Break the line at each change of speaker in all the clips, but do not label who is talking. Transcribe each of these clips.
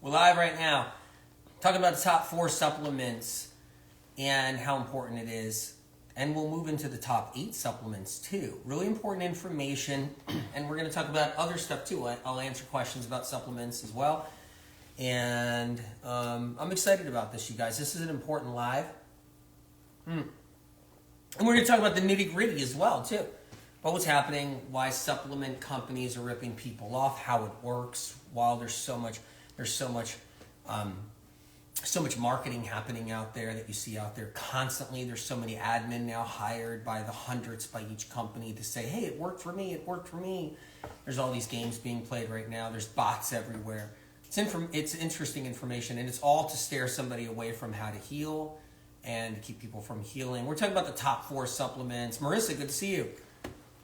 We're live right now, talking about the top 4 supplements and how important it is. And we'll move into the top 8 supplements too. Really important information. And we're going to talk about other stuff too. I'll answer questions about supplements as well. And I'm excited about this, you guys. This is an important live. And we're going to talk about the nitty-gritty as well too. About what's happening, why supplement companies are ripping people off, how it works, while there's so much marketing happening out there that you see out there constantly. There's so many admin now hired by the hundreds by each company to say, hey, it worked for me, it worked for me. There's all these games being played right now. There's bots everywhere. It's interesting information, and it's all to steer somebody away from how to heal and keep people from healing. We're talking about the top 4 supplements. Marissa, good to see you.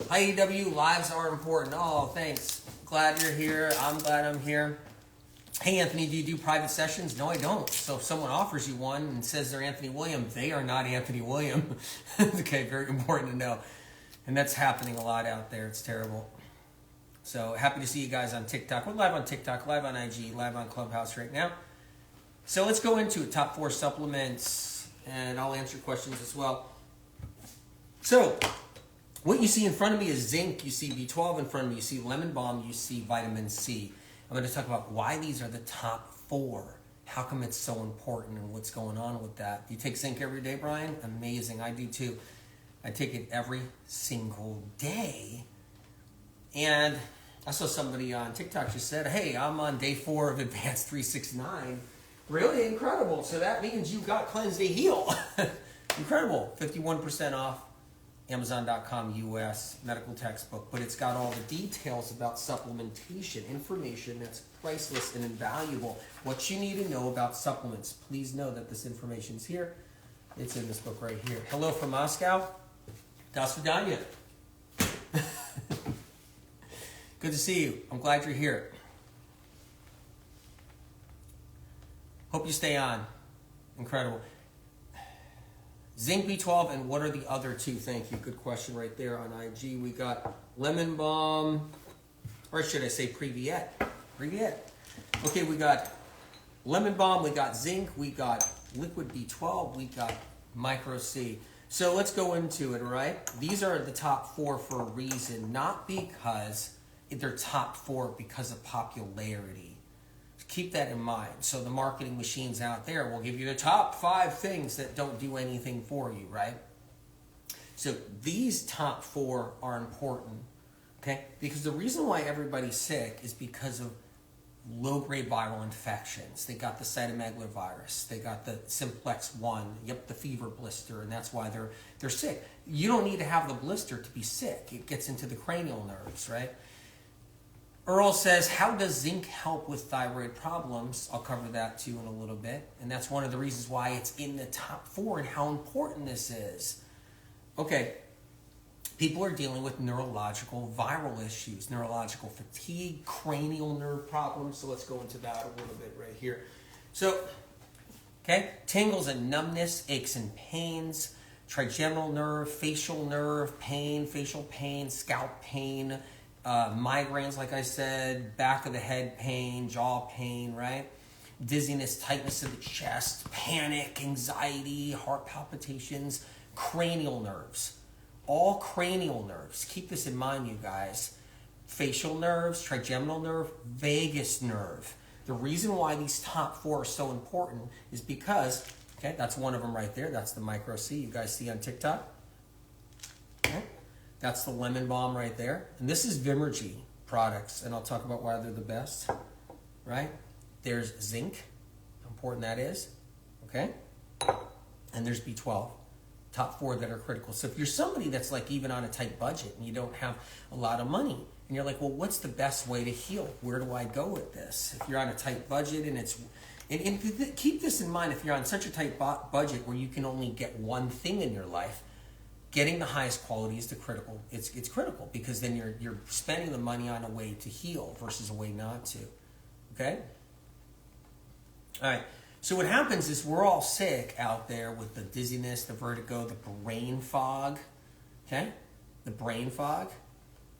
Hi, EW, lives are important. Oh, thanks. Glad you're here. I'm glad I'm here. Hey, Anthony, do you do private sessions? No, I don't. So if someone offers you one and says they're Anthony William, they are not Anthony William. Okay, very important to know. And that's happening a lot out there. It's terrible. So happy to see you guys on TikTok. We're live on TikTok, live on IG, live on Clubhouse right now. So let's go into it. Top 4 supplements, and I'll answer questions as well. So what you see in front of me is zinc. You see B12 in front of me. You see lemon balm. You see vitamin C. I'm going to talk about why these are the top 4. How come it's so important and what's going on with that. You take zinc every day, Brian? Amazing. I do too. I take it every single day. And I saw somebody on TikTok just said, hey, I'm on day 4 of Advanced 369. Really incredible. So that means you got Cleanse to Heal. Incredible. 51% off. Amazon.com US medical textbook, but it's got all the details about supplementation, information that's priceless and invaluable. What you need to know about supplements. Please know that this information's here. It's in this book right here. Hello from Moscow. Das Vidanya. Good to see you. I'm glad you're here. Hope you stay on. Incredible. Zinc, B12, and what are the other 2? Thank you. Good question right there on IG. We got lemon balm, or should I say Previet? Previet. Okay, we got lemon balm, we got zinc, we got liquid B12, we got micro C. So let's go into it, all right? These are the top 4 for a reason, not because they're top 4 because of popularity. Keep that in mind. So the marketing machines out there will give you the top 5 things that don't do anything for you, right? So these top 4 are important, okay? Because the reason why everybody's sick is because of low-grade viral infections. They got the cytomegalovirus. They got the simplex 1. Yep, the fever blister, and that's why they're sick. You don't need to have the blister to be sick. It gets into the cranial nerves, right? Earl says, how does zinc help with thyroid problems? I'll cover that too in a little bit. And that's one of the reasons why it's in the top 4 and how important this is. Okay, people are dealing with neurological viral issues, neurological fatigue, cranial nerve problems. So let's go into that a little bit right here. So, okay, tingles and numbness, aches and pains, trigeminal nerve, facial nerve, pain, facial pain, scalp pain, migraines, like I said, back of the head pain, jaw pain, right? Dizziness, tightness of the chest, panic, anxiety, heart palpitations, cranial nerves. All cranial nerves. Keep this in mind, you guys. Facial nerves, trigeminal nerve, vagus nerve. The reason why these top 4 are so important is because, okay, that's one of them right there. That's the micro C you guys see on TikTok. Okay. That's the lemon balm right there. And this is Vimergy products, and I'll talk about why they're the best, right? There's zinc, how important that is, okay? And there's B12, top 4 that are critical. So if you're somebody that's like even on a tight budget and you don't have a lot of money, and you're like, well, what's the best way to heal? Where do I go with this? If you're on a tight budget and it's, and keep this in mind, if you're on such a tight budget where you can only get one thing in your life, getting the highest quality is the critical. It's critical because then you're spending the money on a way to heal versus a way not to. Okay? All right. So what happens is we're all sick out there with the dizziness, the vertigo, the brain fog. Okay? The brain fog.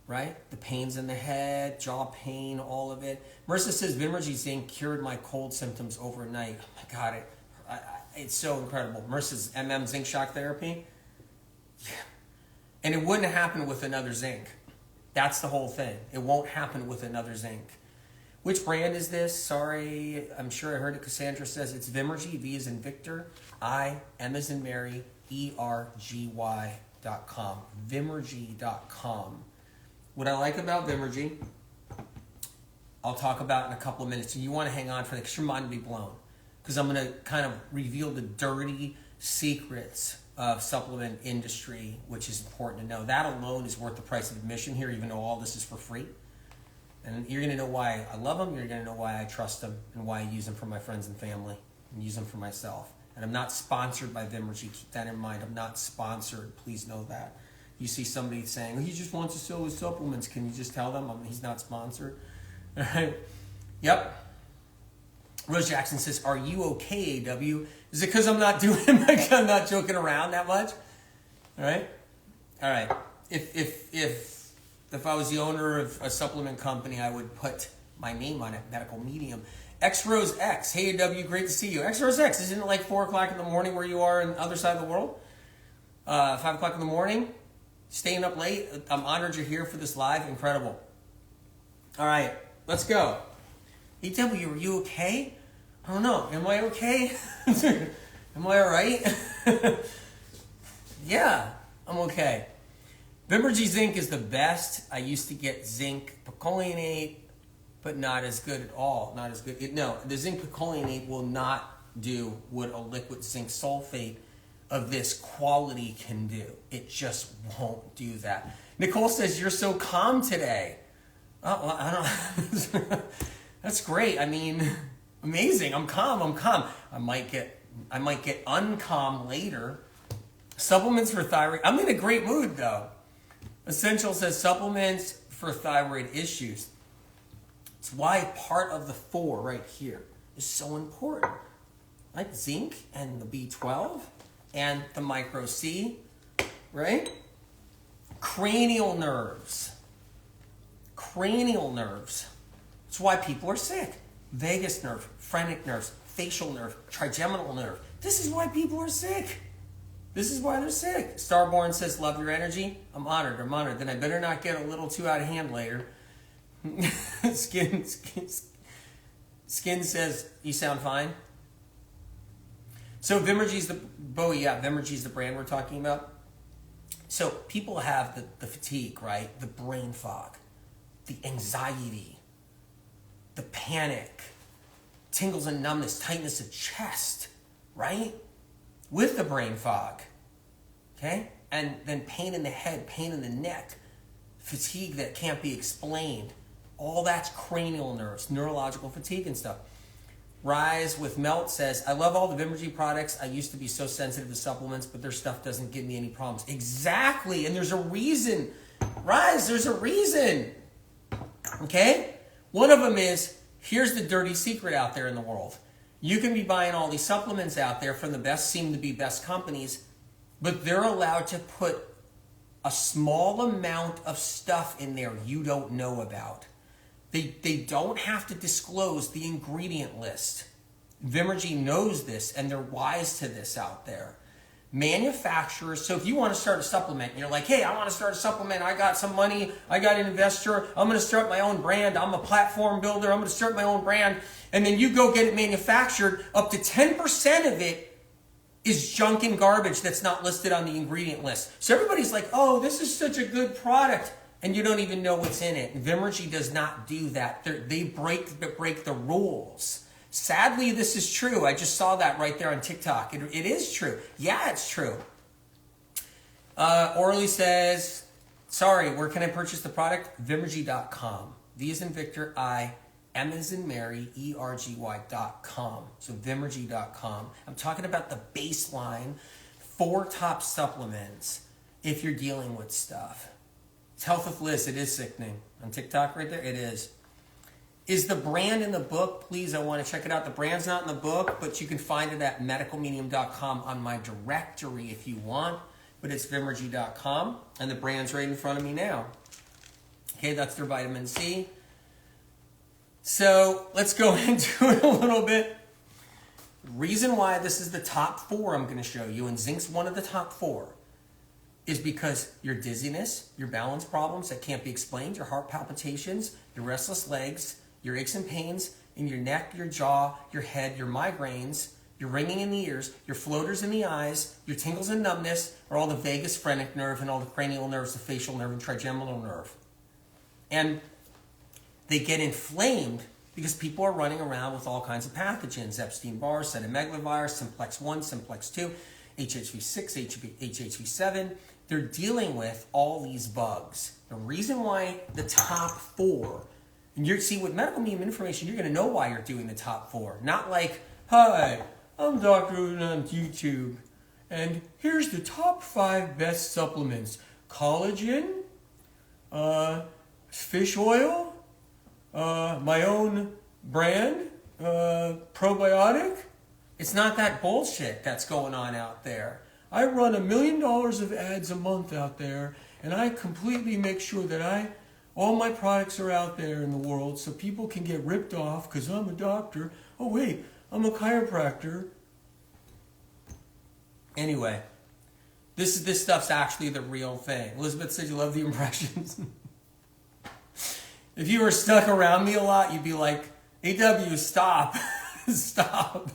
right? The pains in the head, jaw pain, all of it. Marissa says, Vimergy Zinc cured my cold symptoms overnight. Oh my God, it's so incredible. Marissa's Zinc shock therapy. Yeah. And it wouldn't happen with another zinc. That's the whole thing. It won't happen with another zinc. Which brand is this? Sorry, I'm sure I heard it. Cassandra says it's Vimergy, V as in Victor, I, M as in Mary, ERGY.com. Vimergy.com. What I like about Vimergy, I'll talk about in a couple of minutes. And you want to hang on for that because your mind will be blown. Because I'm going to kind of reveal the dirty secrets of supplement industry, which is important to know. That alone is worth the price of admission here, even though all this is for free. And you're going to know why I love them. You're going to know why I trust them and why I use them for my friends and family and use them for myself. And I'm not sponsored by Vimergy. Keep that in mind. I'm not sponsored. Please know that. You see somebody saying, oh, he just wants to sell his supplements. Can you just tell them he's not sponsored? All right. Yep. Rose Jackson says, are you okay, AW? Is it because I'm not doing I'm not joking around that much? All right. All right. If I was the owner of a supplement company, I would put my name on it, Medical Medium. X Rose X. Hey, AW, great to see you. X Rose X, isn't it like 4 o'clock in the morning where you are on the other side of the world? 5 o'clock in the morning? Staying up late? I'm honored you're here for this live. Incredible. All right, let's go. AW, are you okay? I don't know. Am I okay? Am I all right? Yeah, I'm okay. Vimergy Zinc is the best. I used to get zinc picolinate, but not as good at all. Not as good. No, the zinc picolinate will not do what a liquid zinc sulfate of this quality can do. It just won't do that. Nicole says, you're so calm today. Oh, well, I don't. That's great. I mean, amazing. I'm calm. I might get uncalm later. Supplements for thyroid. I'm in a great mood though. Essential says supplements for thyroid issues. It's why part of the 4 right here is so important. Like zinc and the B12 and the micro C, right? Cranial nerves. It's why people are sick. Vagus nerve, phrenic nerves, facial nerve, trigeminal nerve. This is why people are sick. This is why they're sick. Starborn says, love your energy. I'm honored. Then I better not get a little too out of hand later. Skin says, you sound fine. So Vimergy's Vimergy's the brand we're talking about. So people have the fatigue, right? The brain fog, the anxiety, the panic, tingles and numbness, tightness of chest, right? With the brain fog, okay? And then pain in the head, pain in the neck, fatigue that can't be explained. All that's cranial nerves, neurological fatigue and stuff. Rise with Melt says, I love all the Vimergy products. I used to be so sensitive to supplements, but their stuff doesn't give me any problems. Exactly, and there's a reason. Rise, there's a reason. Okay? One of them is, here's the dirty secret out there in the world. You can be buying all these supplements out there from the best, seem to be best companies, but they're allowed to put a small amount of stuff in there you don't know about. They don't have to disclose the ingredient list. Vimergy knows this, and they're wise to this out there. Manufacturers, so if you want to start a supplement, and you're like, hey, I want to start a supplement, I got some money, I got an investor, I'm going to start my own brand, I'm a platform builder, I'm going to start my own brand, and then you go get it manufactured, up to 10% of it is junk and garbage that's not listed on the ingredient list. So everybody's like, oh, this is such a good product, and you don't even know what's in it. Vimergy does not do that. They break the rules. Sadly, this is true. I just saw that right there on TikTok. It is true. Yeah, it's true. Orly says, sorry, where can I purchase the product? Vimergy.com. V as in Victor, I, M as in Mary, ERGY.com. So Vimergy.com. I'm talking about the baseline 4 top supplements if you're dealing with stuff. It's Health with Liz. It is sickening. On TikTok right there, it is. Is the brand in the book? Please, I want to check it out. The brand's not in the book, but you can find it at medicalmedium.com on my directory if you want. But it's Vimergy.com, and the brand's right in front of me now. Okay, that's their vitamin C. So let's go into it a little bit. Reason why this is the top 4 I'm going to show you, and Zinc's one of the top 4, is because your dizziness, your balance problems that can't be explained, your heart palpitations, your restless legs, your aches and pains in your neck, your jaw, your head, your migraines, your ringing in the ears, your floaters in the eyes, your tingles and numbness, are all the vagus phrenic nerve and all the cranial nerves, the facial nerve and trigeminal nerve. And they get inflamed because people are running around with all kinds of pathogens: Epstein-Barr, cytomegalovirus, simplex 1, simplex 2, HHV6, HHV7. They're dealing with all these bugs. The reason why the top 4, and you're see with medical medium information, you're going to know why you're doing the top 4. Not like, hi, I'm Dr. on YouTube, and here's the top 5 best supplements: collagen, fish oil, my own brand, probiotic. It's not that bullshit that's going on out there. I run $1 million of ads a month out there, and I completely make sure that all my products are out there in the world so people can get ripped off because I'm a doctor. Oh wait, I'm a chiropractor. Anyway, this stuff's actually the real thing. Elizabeth said you love the impressions. If you were stuck around me a lot, you'd be like, AW, stop. Stop.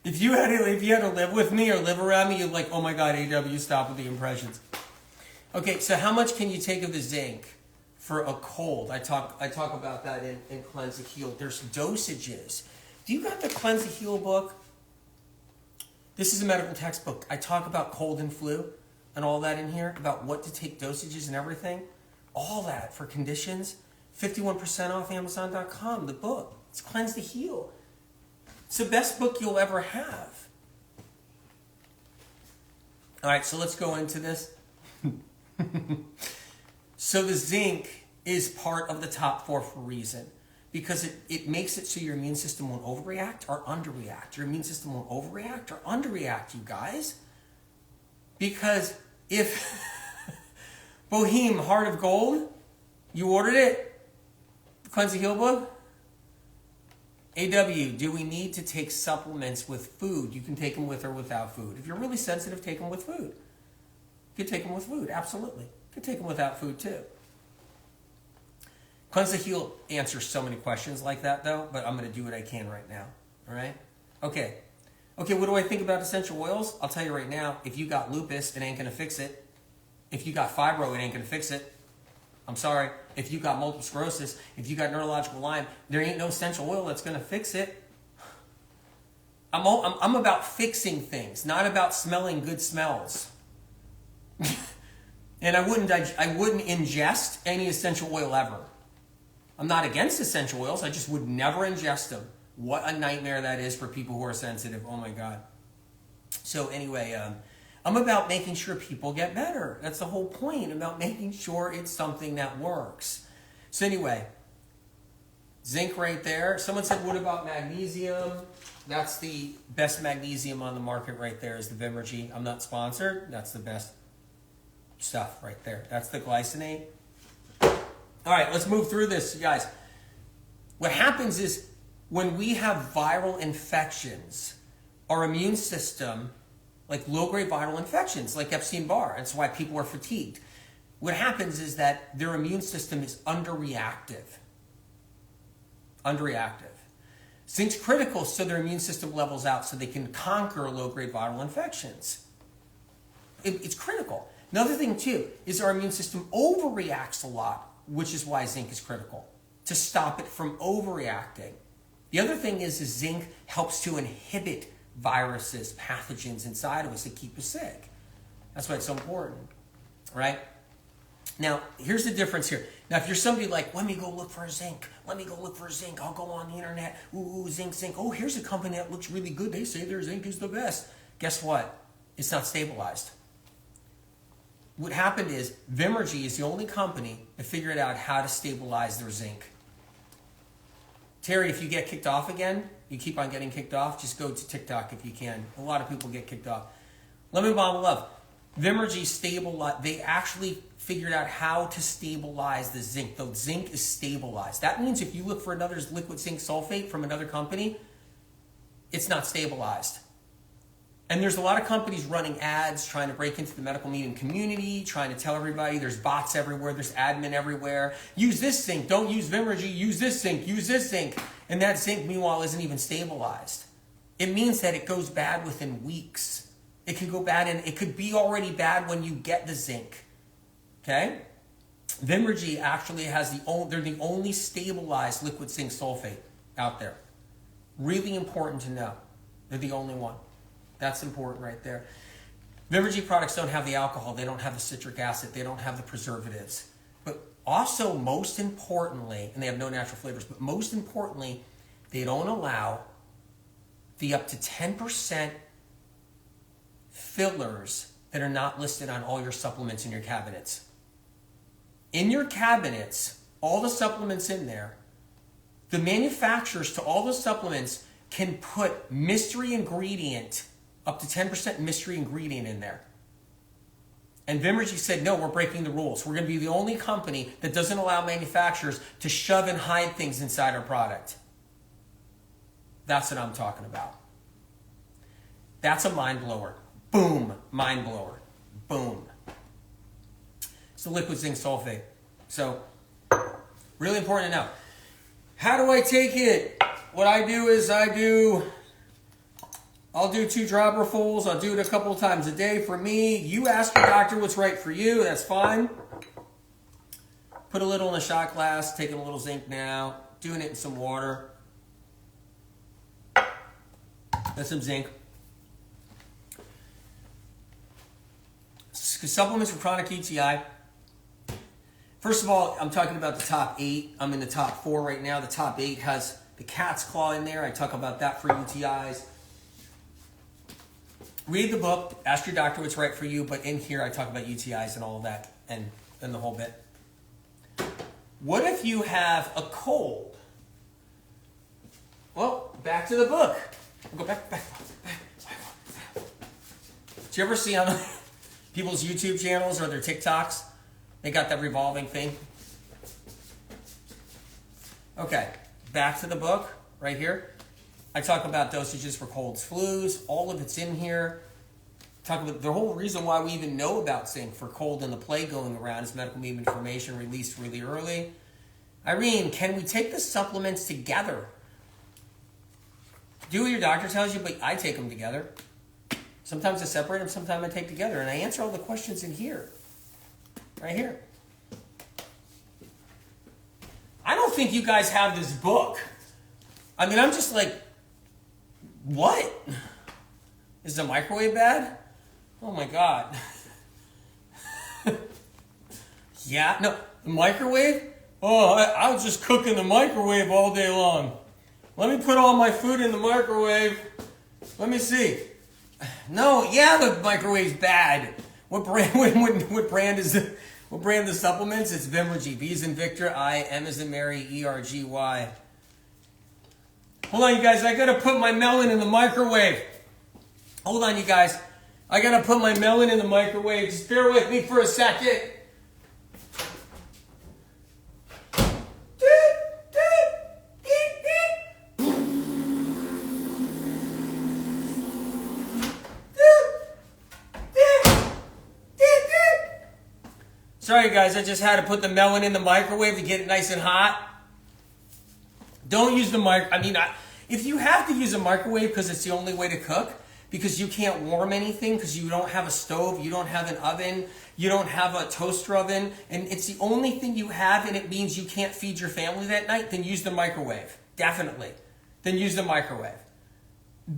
If you had to live with me or live around me, you'd like, oh my God, AW, stop with the impressions. Okay, so how much can you take of the zinc for a cold? I talk about that in Cleanse to Heal. There's dosages. Do you got the Cleanse to Heal book? This is a medical textbook. I talk about cold and flu and all that in here, about what to take, dosages and everything. All that for conditions. 51% off Amazon.com, the book. It's Cleanse to Heal. It's the best book you'll ever have. All right, so let's go into this. So the zinc is part of the top 4 for a reason. Because it makes it so your immune system won't overreact or underreact. Your immune system won't overreact or underreact, you guys. Because if Boheme, Heart of Gold, you ordered it, the Cleanse to Heal book. AW, do we need to take supplements with food? You can take them with or without food. If you're really sensitive, take them with food. You can take them with food, absolutely. You can take them without food too. Cleanse to Heal answers so many questions like that though, but I'm going to do what I can right now. All right? Okay, what do I think about essential oils? I'll tell you right now, if you got lupus, it ain't going to fix it. If you got fibro, it ain't going to fix it. I'm sorry. If you got multiple sclerosis, if you got neurological Lyme, there ain't no essential oil that's going to fix it. I'm about fixing things, not about smelling good smells. And I wouldn't ingest any essential oil ever. I'm not against essential oils. I just would never ingest them. What a nightmare that is for people who are sensitive. Oh my God. So anyway, I'm about making sure people get better. That's the whole point, about making sure it's something that works. So anyway, zinc right there. Someone said, what about magnesium? That's the best magnesium on the market right there is the Vimergy. I'm not sponsored. That's the best stuff right there. That's the glycinate. All right, let's move through this, you guys. What happens is when we have viral infections, our immune system, like low-grade viral infections, like Epstein-Barr, that's why people are fatigued. What happens is that their immune system is underreactive. Zinc's critical so their immune system levels out so they can conquer low-grade viral infections. It's critical. Another thing, too, is our immune system overreacts a lot, which is why zinc is critical, to stop it from overreacting. The other thing is zinc helps to inhibit viruses, pathogens inside of us that keep us sick. That's why it's so important, right? Now, here's the difference here. Now, if you're somebody like, let me go look for a zinc. I'll go on the internet. Ooh, zinc. Oh, here's a company that looks really good. They say their zinc is the best. Guess what? It's not stabilized. What happened is Vimergy is the only company that figured out how to stabilize their zinc. Terry, if you get kicked off again, you keep on getting kicked off, just go to TikTok if you can. A lot of people get kicked off. Lemon Balm of Love. Vimergy stabilize. They actually figured out how to stabilize the zinc. The zinc is stabilized. That means if you look for another liquid zinc sulfate from another company, it's not stabilized. And there's a lot of companies running ads trying to break into the medical medium community, trying to tell everybody there's bots everywhere, there's admin everywhere. Use this zinc, don't use Vimergy, use this zinc, use this zinc. And that zinc, meanwhile, isn't even stabilized. It means that it goes bad within weeks. It can go bad, and it could be already bad when you get the zinc. Okay? Vimergy actually they're the only stabilized liquid zinc sulfate out there. Really important to know. They're the only one. That's important right there. Vimergy products don't have the alcohol. They don't have the citric acid. They don't have the preservatives. But also, most importantly, and they have no natural flavors, but most importantly, they don't allow the up to 10% fillers that are not listed on all your supplements in your cabinets. In your cabinets, all the supplements in there, the manufacturers to all the supplements can put mystery ingredient, up to 10% mystery ingredient in there. And Vimergy said, no, we're breaking the rules. We're going to be the only company that doesn't allow manufacturers to shove and hide things inside our product. That's what I'm talking about. That's a mind blower. Boom, mind blower. Boom. It's the liquid zinc sulfate. So, really important to know. How do I take it? What I do is I'll do 2 dropperfuls. I'll do it a couple of times a day. For me, you ask your doctor what's right for you. That's fine. Put a little in a shot glass. Taking a little zinc now. Doing it in some water. That's some zinc. Supplements for chronic UTI. First of all, I'm talking about the top 8. I'm in the top 4 right now. The top 8 has the cat's claw in there. I talk about that for UTIs. Read the book. Ask your doctor what's right for you. But in here, I talk about UTIs and all of that and the whole bit. What if you have a cold? Well, back to the book. We'll go back. Did you ever see on people's YouTube channels or their TikToks, they got that revolving thing? Okay, back to the book right here. I talk about dosages for colds, flus. All of it's in here. Talk about the whole reason why we even know about zinc for cold and the plague going around is medical medium information released really early. Irene, can we take the supplements together? Do what your doctor tells you, but I take them together. Sometimes I separate them, sometimes I take together. And I answer all the questions in here. Right here. I don't think you guys have this book. I mean, I'm just like, what? Is the microwave bad? Oh my God. Yeah, no, the microwave? Oh, I was just cooking the microwave all day long. Let me put all my food in the microwave. Let me see. No, yeah, the microwave's bad. What brand? What brand is the? What brand the supplements? It's Vimergy. V as in Victor, I, M as in Mary, ERGY. Hold on, you guys. I gotta put my melon in the microwave. Hold on, you guys. I gotta put my melon in the microwave. Just bear with me for a second. Sorry guys, I just had to put the melon in the microwave to get it nice and hot. Don't use the if you have to use a microwave because it's the only way to cook, because you can't warm anything, because you don't have a stove, you don't have an oven, you don't have a toaster oven, and it's the only thing you have and it means you can't feed your family that night, then use the microwave. Definitely. Then use the microwave.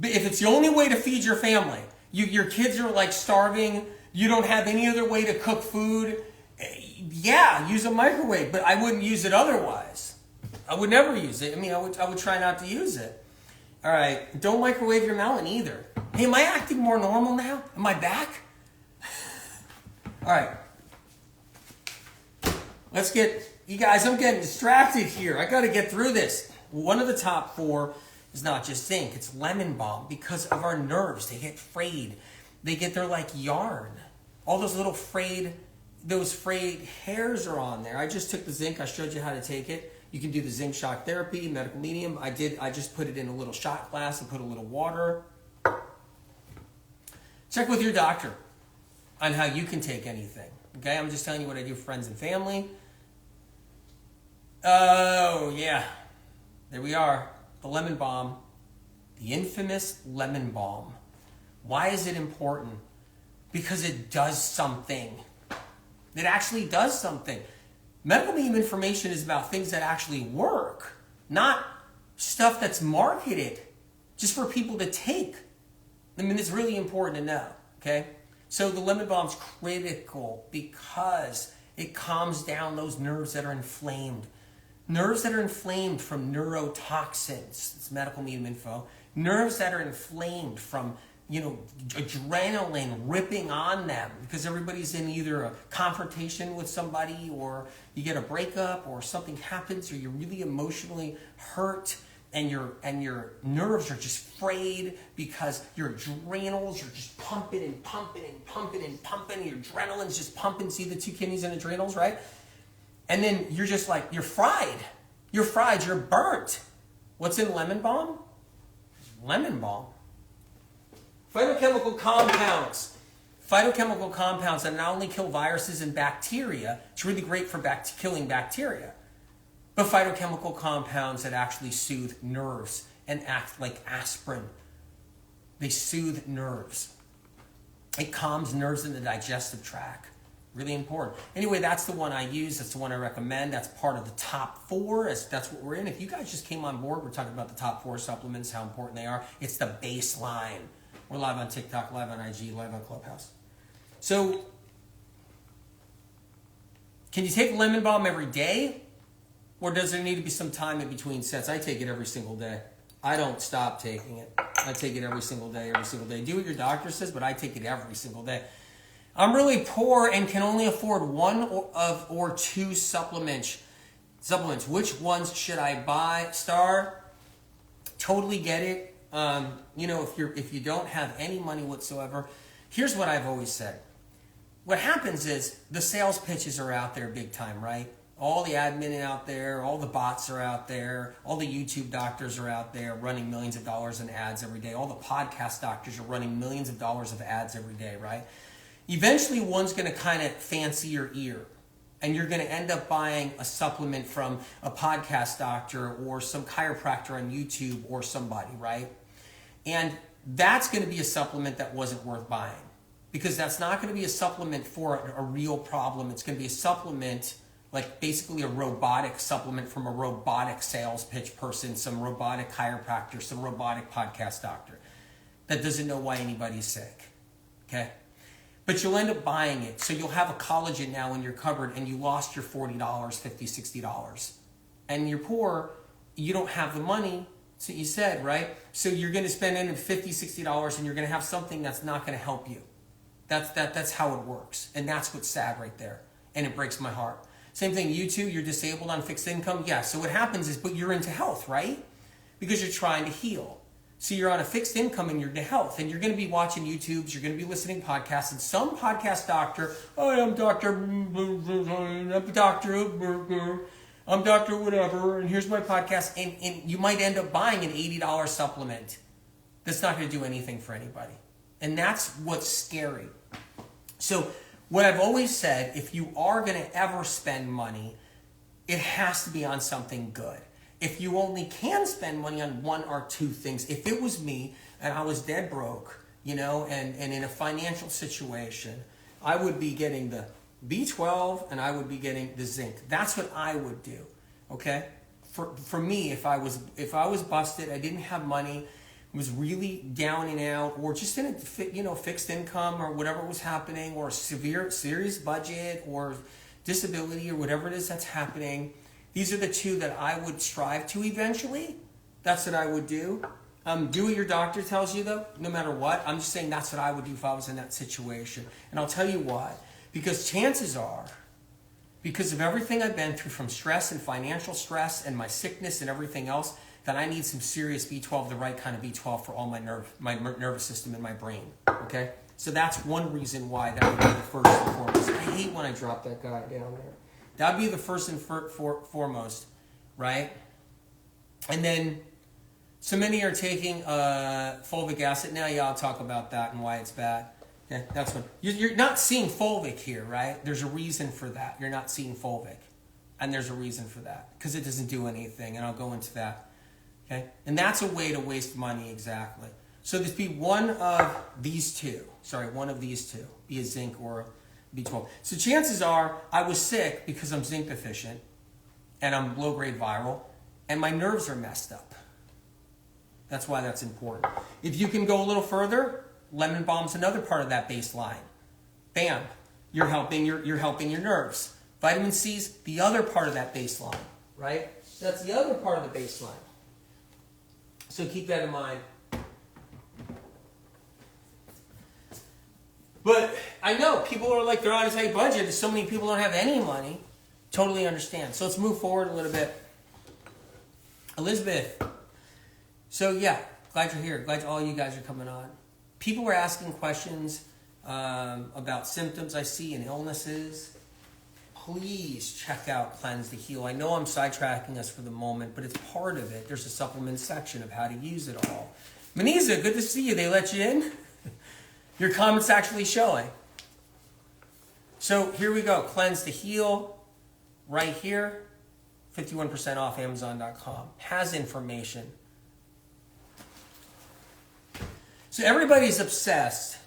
If it's the only way to feed your family, your kids are like starving, you don't have any other way to cook food, yeah, use a microwave, but I wouldn't use it otherwise. I would never use it. I mean, I would try not to use it. All right, don't microwave your melon either. Hey, am I acting more normal now? Am I back? All right. Let's get, you guys, I'm getting distracted here. I got to get through this. One of the top 4 is not just zinc, it's lemon balm because of our nerves. They get frayed. They're like yarn. All those little frayed hairs are on there. I just took the zinc. I showed you how to take it. You can do the zinc shock therapy, medical medium. I just put it in a little shot glass and put a little water. Check with your doctor on how you can take anything. Okay, I'm just telling you what I do for friends and family. Oh, yeah. There we are. The lemon balm. The infamous lemon balm. Why is it important? Because it does something. It actually does something. Medical medium information is about things that actually work, not stuff that's marketed just for people to take. I mean, it's really important to know, okay? So the lemon balm is critical because it calms down those nerves that are inflamed. Nerves that are inflamed from neurotoxins. It's medical medium info. Nerves that are inflamed from, adrenaline ripping on them because everybody's in either a confrontation with somebody or you get a breakup or something happens or you're really emotionally hurt and your nerves are just frayed because your adrenals are just pumping and pumping and pumping and pumping. Your adrenaline's just pumping. See the two kidneys and adrenals, right? And then you're just like, you're fried. You're fried. You're burnt. What's in lemon balm? Lemon balm. Phytochemical compounds. Phytochemical compounds that not only kill viruses and bacteria, it's really great for killing bacteria, but phytochemical compounds that actually soothe nerves and act like aspirin. They soothe nerves. It calms nerves in the digestive tract. Really important. Anyway, that's the one I use. That's the one I recommend. That's part of the top 4. That's what we're in. If you guys just came on board, we're talking about the top 4 supplements, how important they are. It's the baseline. We're live on TikTok, live on IG, live on Clubhouse. So, can you take lemon balm every day? Or does there need to be some time in between sets? I take it every single day. I don't stop taking it. I take it every single day, every single day. Do what your doctor says, but I take it every single day. I'm really poor and can only afford one or two supplements. Which ones should I buy? Star, totally get it. If you don't have any money whatsoever, here's what I've always said. What happens is the sales pitches are out there big time, right? All the admin out there, all the bots are out there, all the YouTube doctors are out there running millions of dollars in ads every day. All the podcast doctors are running millions of dollars of ads every day, right? Eventually, one's going to kind of fancy your ear, and you're going to end up buying a supplement from a podcast doctor or some chiropractor on YouTube or somebody, right? And that's going to be a supplement that wasn't worth buying because that's not going to be a supplement for a real problem. It's going to be a supplement, like basically a robotic supplement from a robotic sales pitch person, some robotic chiropractor, some robotic podcast doctor that doesn't know why anybody's sick, okay? But you'll end up buying it. So you'll have a collagen now in your cupboard and you lost your $40, $50, $60. And you're poor, you don't have the money, so you said, right? So you're going to spend in $50, $60 and you're going to have something that's not going to help you. That's how it works. And that's what's sad right there. And it breaks my heart. Same thing, you too, you're disabled on fixed income. Yeah, so what happens is, but you're into health, right? Because you're trying to heal. So you're on a fixed income and you're into health, and you're going to be watching YouTubes, you're going to be listening to podcasts, and some podcast doctor, I'm Dr. whatever, and here's my podcast, and you might end up buying an $80 supplement that's not going to do anything for anybody. And that's what's scary. So what I've always said, if you are going to ever spend money, it has to be on something good. If you only can spend money on one or two things, if it was me and I was dead broke, and in a financial situation, I would be getting the B12 and I would be getting the zinc. That's what I would do, okay? For me, if I was busted, I didn't have money, was really down and out, or just in a fixed income or whatever was happening, or serious budget or disability or whatever it is that's happening. These are the two that I would strive to eventually. That's what I would do. Do what your doctor tells you, though, no matter what. I'm just saying that's what I would do if I was in that situation. And I'll tell you why. Because chances are, because of everything I've been through from stress and financial stress and my sickness and everything else, that I need some serious B12, the right kind of B12 for all my nervous system and my brain. Okay? So that's one reason why that would be the first and foremost. I hate when I drop that guy down there. That would be the first and foremost, right? And then, so many are taking fulvic acid. Now, yeah, I'll talk about that and why it's bad. Okay, that's one. You're not seeing fulvic here, right? There's a reason for that. You're not seeing fulvic. And there's a reason for that. Because it doesn't do anything, and I'll go into that. Okay? And that's a way to waste money, exactly. So there's be one of these two. Be a zinc or a B12. So chances are I was sick because I'm zinc deficient and I'm low-grade viral and my nerves are messed up. That's why that's important. If you can go a little further, lemon balm's another part of that baseline. Bam, you're helping your nerves. Vitamin C's the other part of that baseline, right? That's the other part of the baseline. So keep that in mind. But I know people are like, they're on a tight budget. So many people don't have any money. Totally understand. So let's move forward a little bit. Elizabeth. So yeah, glad you're here. Glad all you guys are coming on. People were asking questions about symptoms I see and illnesses. Please check out Cleanse to Heal. I know I'm sidetracking us for the moment, but it's part of it. There's a supplement section of how to use it all. Manisa, good to see you. They let you in? Your comment's actually showing. So here we go. Cleanse to Heal. Right here. 51% off Amazon.com. Has information. So everybody's obsessed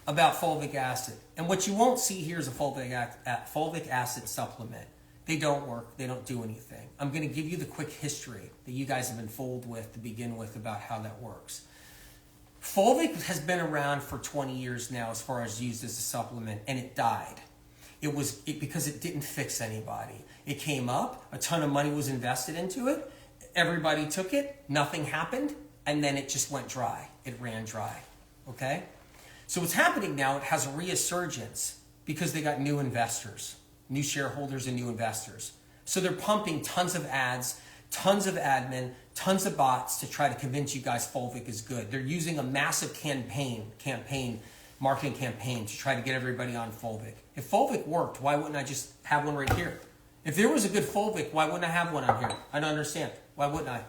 about fulvic acid. And what you won't see here is a fulvic acid supplement. They don't work. They don't do anything. I'm going to give you the quick history that you guys have been fooled with to begin with about how that works. Fulvic has been around for 20 years now as far as used as a supplement, and it died. Because it didn't fix anybody. It came up, a ton of money was invested into it, everybody took it, nothing happened, and then it just went dry. It ran dry, okay? So what's happening now, it has a resurgence because they got new investors, new shareholders and new investors. So they're pumping tons of ads, tons of admin, tons of bots to try to convince you guys fulvic is good. They're using a massive marketing campaign to try to get everybody on fulvic. If fulvic worked, why wouldn't I just have one right here? If there was a good fulvic, why wouldn't I have one on here? I don't understand. Why wouldn't I?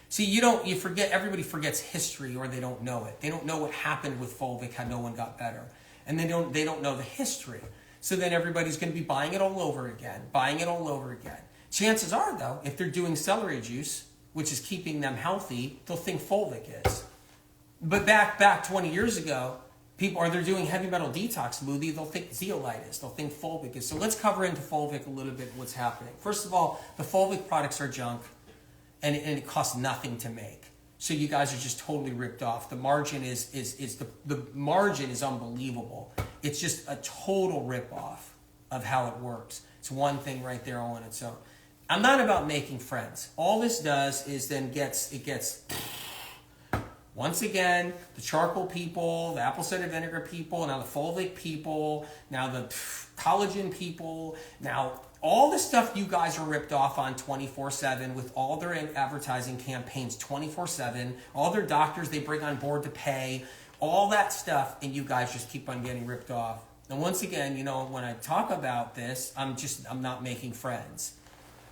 See, you forget, everybody forgets history or they don't know it. They don't know what happened with fulvic, how no one got better. And they don't know the history. So then everybody's going to be buying it all over again. Chances are, though, if they're doing celery juice, which is keeping them healthy, they'll think fulvic is. But back 20 years ago, they're doing heavy metal detox smoothie, they'll think zeolite is, they'll think fulvic is. So let's cover into fulvic a little bit what's happening. First of all, the fulvic products are junk, and it costs nothing to make. So you guys are just totally ripped off. The margin the margin is unbelievable. It's just a total rip off of how it works. It's one thing right there all on its own. I'm not about making friends. All this does is then gets once again, the charcoal people, the apple cider vinegar people, now the fulvic people, now the collagen people, now all the stuff you guys are ripped off on 24/7 with all their advertising campaigns 24/7, all their doctors they bring on board to pay, all that stuff, and you guys just keep on getting ripped off. And once again, when I talk about this, I'm not making friends.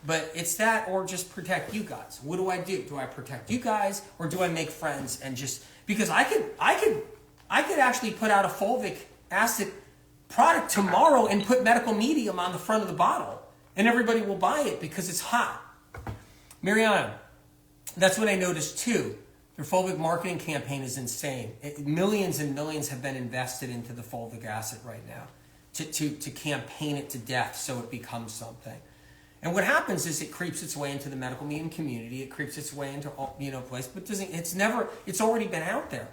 But it's that or just protect you guys. What do I do? Do I protect you guys or do I make friends and just because I could actually put out a fulvic acid product tomorrow and put medicalmedium on the front of the bottle and everybody will buy it because it's hot. Mariana, that's what I noticed too. Their fulvic marketing campaign is insane. Millions and millions have been invested into the fulvic acid right now to campaign it to death so it becomes something. And what happens is it creeps its way into the medicalmedium community. It creeps its way into place, but it's already been out there.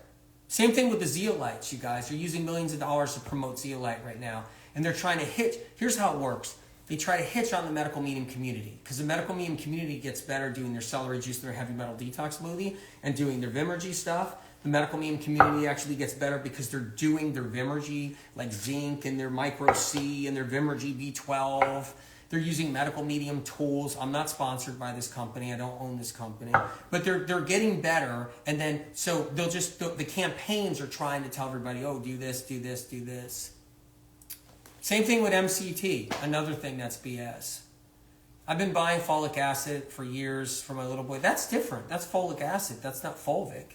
Same thing with the zeolites, you guys. They're using millions of dollars to promote zeolite right now. And they're trying to hitch. Here's how it works. They try to hitch on the medicalmedium community because the medicalmedium community gets better doing their celery juice, their heavy metal detox smoothie, and doing their Vimergy stuff. The medicalmedium community actually gets better because they're doing their Vimergy, like Zinc and their Micro C and their Vimergy B12. They're using medical medium tools. I'm not sponsored by this company. I don't own this company. But they're getting better. And then, so they'll just, the campaigns are trying to tell everybody, oh, do this, do this, do this. Same thing with MCT, another thing that's BS. I've been buying folic acid for years for my little boy. That's different. That's folic acid. That's not fulvic.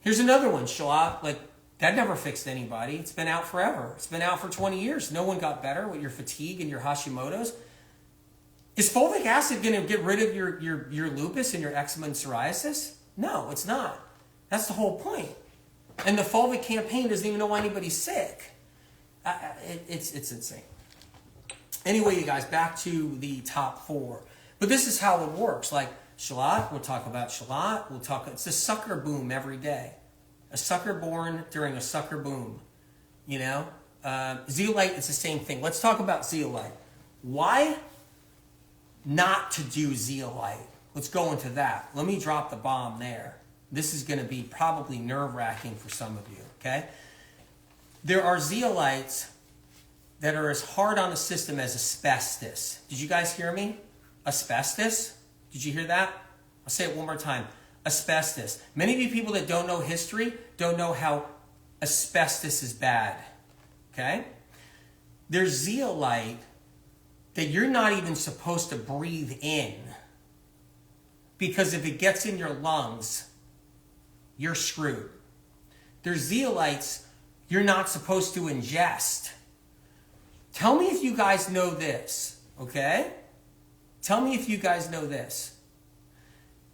Here's another one, shallot. Like, that never fixed anybody. It's been out forever. It's been out for 20 years. No one got better with your fatigue and your Hashimoto's. Is fulvic acid going to get rid of your lupus and your eczema and psoriasis? No, it's not. That's the whole point. And the fulvic campaign doesn't even know why anybody's sick. It's insane. Anyway, you guys, back to the top 4. But this is how it works. Like shallot, we'll talk about shallot. It's a sucker boom every day. A sucker born during a sucker boom. You know? Zeolite, it's the same thing. Let's talk about zeolite. Why not to do zeolite? Let's go into that. Let me drop the bomb there. This is going to be probably nerve-wracking for some of you, okay? There are zeolites that are as hard on the system as asbestos. Did you guys hear me? Asbestos? Did you hear that? I'll say it one more time. Asbestos. Many of you people that don't know history don't know how asbestos is bad. Okay? There's zeolite that you're not even supposed to breathe in. Because if it gets in your lungs, you're screwed. There's zeolites you're not supposed to ingest. Tell me if you guys know this, okay? Tell me if you guys know this.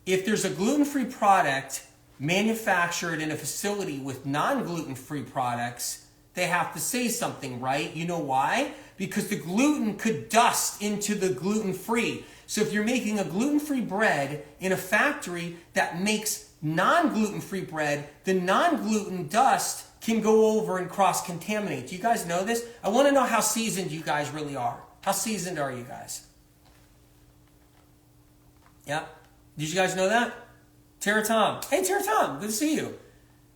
If there's a gluten-free product manufactured in a facility with non-gluten-free products, they have to say something, right? You know why? Because the gluten could dust into the gluten-free. So if you're making a gluten-free bread in a factory that makes non-gluten-free bread, the non-gluten dust can go over and cross-contaminate. Do you guys know this? I want to know how seasoned you guys really are. How seasoned are you guys? Yeah? Did you guys know that? Tara Tom. Hey, Tara Tom, good to see you.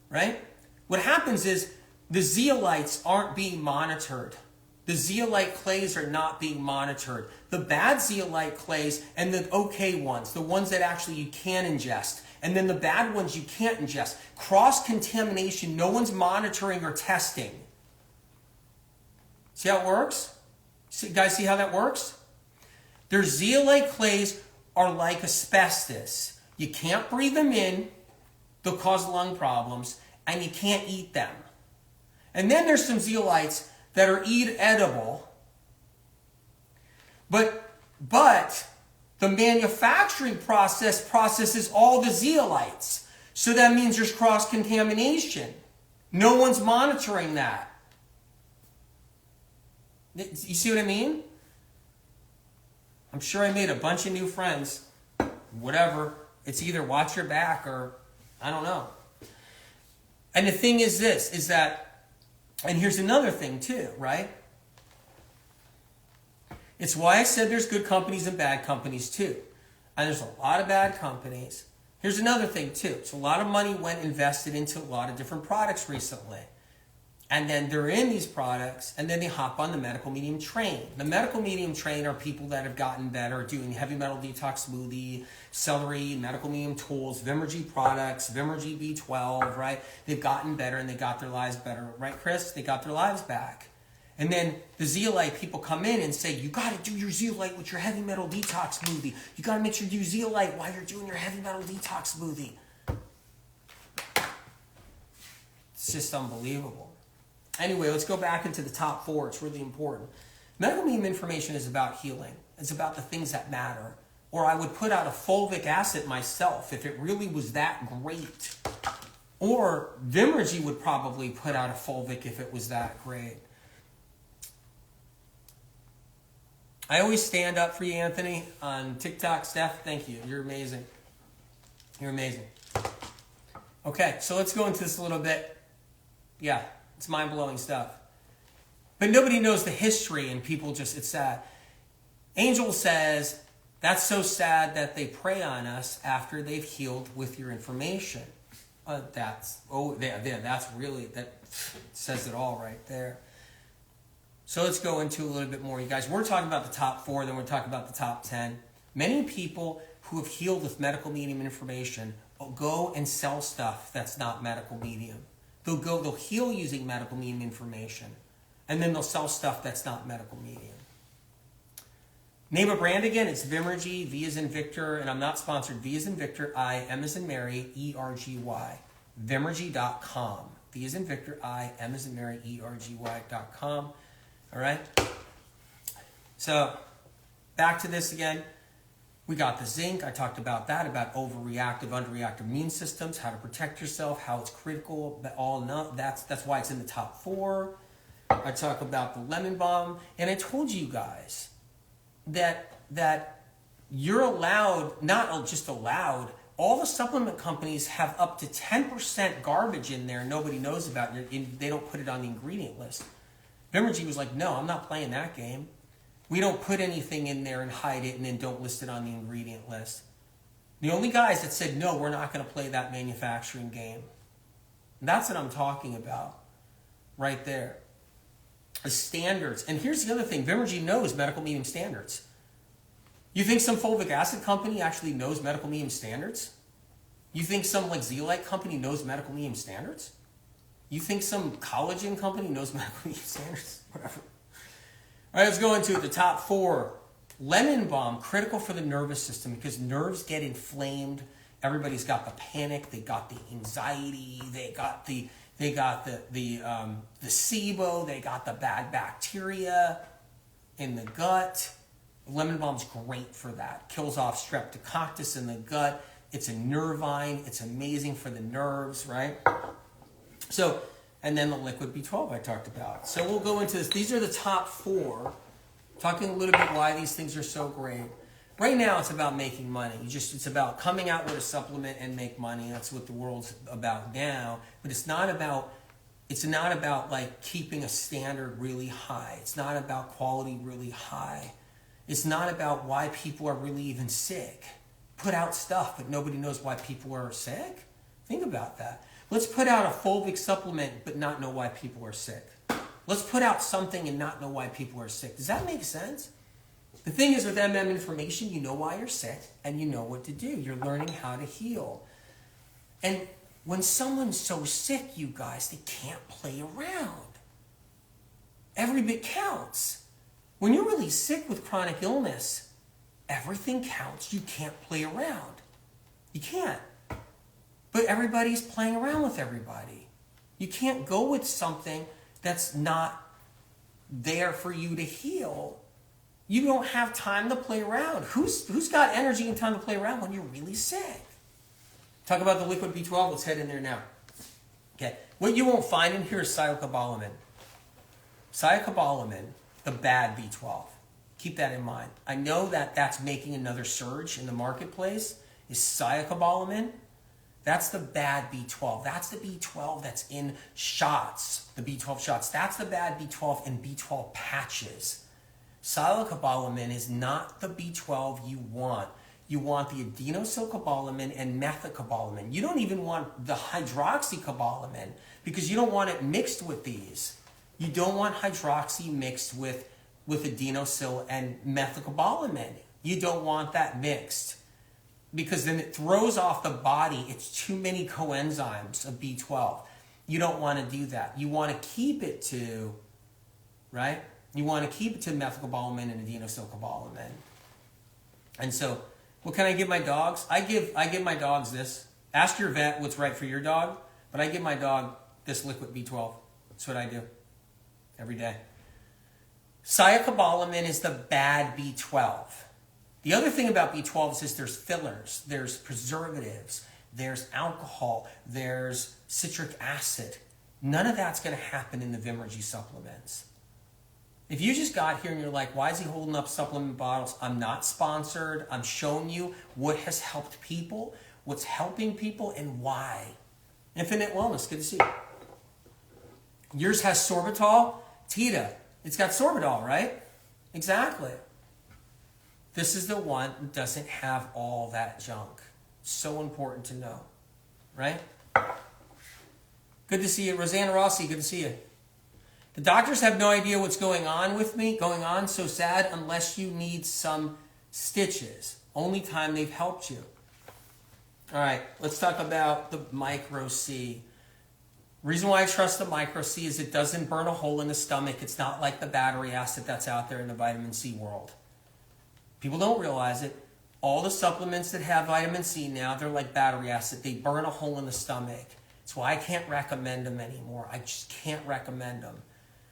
Right? What happens is the zeolites aren't being monitored. The zeolite clays are not being monitored. The bad zeolite clays and the okay ones, the ones that actually you can ingest, and then the bad ones you can't ingest. Cross-contamination, no one's monitoring or testing. See how it works? Guys, see how that works? Their zeolite clays are like asbestos. You can't breathe them in, they'll cause lung problems, and you can't eat them. And then there's some zeolites that are edible, but the manufacturing process processes all the zeolites. So that means there's cross-contamination. No one's monitoring that. You see what I mean? I'm sure I made a bunch of new friends. Whatever. It's either watch your back or I don't know. And the thing is this, is that, and here's another thing too, right? It's why I said there's good companies and bad companies too. And there's a lot of bad companies. Here's another thing too. So a lot of money went invested into a lot of different products recently. And then they're in these products, and then they hop on the medical medium train. The medical medium train are people that have gotten better, doing heavy metal detox smoothie, celery, medical medium tools, Vimergy products, Vimergy B12, right? They've gotten better and they got their lives better, right, Chris? They got their lives back. And then the zeolite people come in and say, you got to do your zeolite with your heavy metal detox smoothie. You got to make sure you do zeolite while you're doing your heavy metal detox smoothie. It's just unbelievable. Anyway, let's go back into the top 4. It's really important. Medical medium information is about healing. It's about the things that matter. Or I would put out a fulvic acid myself if it really was that great. Or Vimergy would probably put out a fulvic if it was that great. I always stand up for you, Anthony, on TikTok. Steph, thank you. You're amazing. You're amazing. Okay, so let's go into this a little bit. Yeah. It's mind-blowing stuff. But nobody knows the history, and people just, it's sad. Angel says, that's so sad that they prey on us after they've healed with your information. That's really, that says it all right there. So let's go into a little bit more, you guys. We're talking about the top 4, then we're talking about the top 10. Many people who have healed with medical medium information will go and sell stuff that's not medical medium. They'll heal using medical medium information, and then they'll sell stuff that's not medical medium. Name a brand again, it's Vimergy, V as in Victor, and I'm not sponsored, V as in Victor, I, M as in Mary, E-R-G-Y. Vimergy.com. V as in Victor, I, M as in Mary, E-R-G-Y.com. All right? So, back to this again. We got the zinc. I talked about that, about overreactive, underreactive immune systems, how to protect yourself, how it's critical. That's why it's in the top 4. I talk about the lemon balm, and I told you guys that you're allowed, not just allowed, all the supplement companies have up to 10% garbage in there nobody knows about. They don't put it on the ingredient list. Vimergy was like, no, I'm not playing that game. We don't put anything in there and hide it and then don't list it on the ingredient list. The only guys that said, no, we're not going to play that manufacturing game. And that's what I'm talking about right there. The standards. And here's the other thing. Vimergy knows medical medium standards. You think some fulvic acid company actually knows medical medium standards? You think some like zeolite company knows medical medium standards? You think some collagen company knows medical medium standards? Whatever. All right, let's go into the top 4. Lemon balm, critical for the nervous system because nerves get inflamed. Everybody's got the panic. They got the anxiety. They got the SIBO. They got the bad bacteria in the gut. Lemon balm's great for that. Kills off streptococcus in the gut. It's a nervine. It's amazing for the nerves, right? So, and then the liquid B12 I talked about. So we'll go into this. These are the top 4. Talking a little bit why these things are so great. Right now it's about making money. It's about coming out with a supplement and make money. That's what the world's about now. But it's not about like keeping a standard really high. It's not about quality really high. It's not about why people are really even sick. Put out stuff, but nobody knows why people are sick? Think about that. Let's put out a fulvic supplement, but not know why people are sick. Let's put out something and not know why people are sick. Does that make sense? The thing is with MM information, you know why you're sick and you know what to do. You're learning how to heal. And when someone's so sick, you guys, they can't play around. Every bit counts. When you're really sick with chronic illness, everything counts. You can't play around. You can't. But everybody's playing around with everybody. You can't go with something that's not there for you to heal. You don't have time to play around. Who's got energy and time to play around when you're really sick? Talk about the liquid B12. Let's head in there now. Okay. What you won't find in here is cyanocobalamin. Cyanocobalamin, the bad B12. Keep that in mind. I know that that's making another surge in the marketplace. Is cyanocobalamin? That's the bad B12. That's the B12 that's in shots, the B12 shots. That's the bad B12 in B12 patches. Cyanocobalamin is not the B12 you want. You want the adenosylcobalamin and methylcobalamin. You don't even want the hydroxycobalamin because you don't want it mixed with these. You don't want hydroxy mixed with adenosyl and methylcobalamin. You don't want that mixed because then it throws off the body. It's too many coenzymes of B12. You don't want to do that. You want to keep it to, right? You want to keep it to methylcobalamin and adenosylcobalamin. And so, what can I give my dogs? I give my dogs this. Ask your vet what's right for your dog, but I give my dog this liquid B12. That's what I do every day. Cyanocobalamin is the bad B12. The other thing about B12 is there's fillers, there's preservatives, there's alcohol, there's citric acid. None of that's going to happen in the Vimergy supplements. If you just got here and you're like, why is he holding up supplement bottles? I'm not sponsored. I'm showing you what has helped people, what's helping people, and why. Infinite Wellness, good to see you. Yours has sorbitol. Tita, it's got sorbitol, right? Exactly. This is the one that doesn't have all that junk. So important to know, right? Good to see you. Rosanna Rossi, good to see you. The doctors have no idea what's going on with me, so sad, unless you need some stitches. Only time they've helped you. All right, let's talk about the micro C. Reason why I trust the micro C is it doesn't burn a hole in the stomach. It's not like the battery acid that's out there in the vitamin C world. People don't realize it. All the supplements that have vitamin C now, they're like battery acid. They burn a hole in the stomach. That's why I can't recommend them anymore. I just can't recommend them.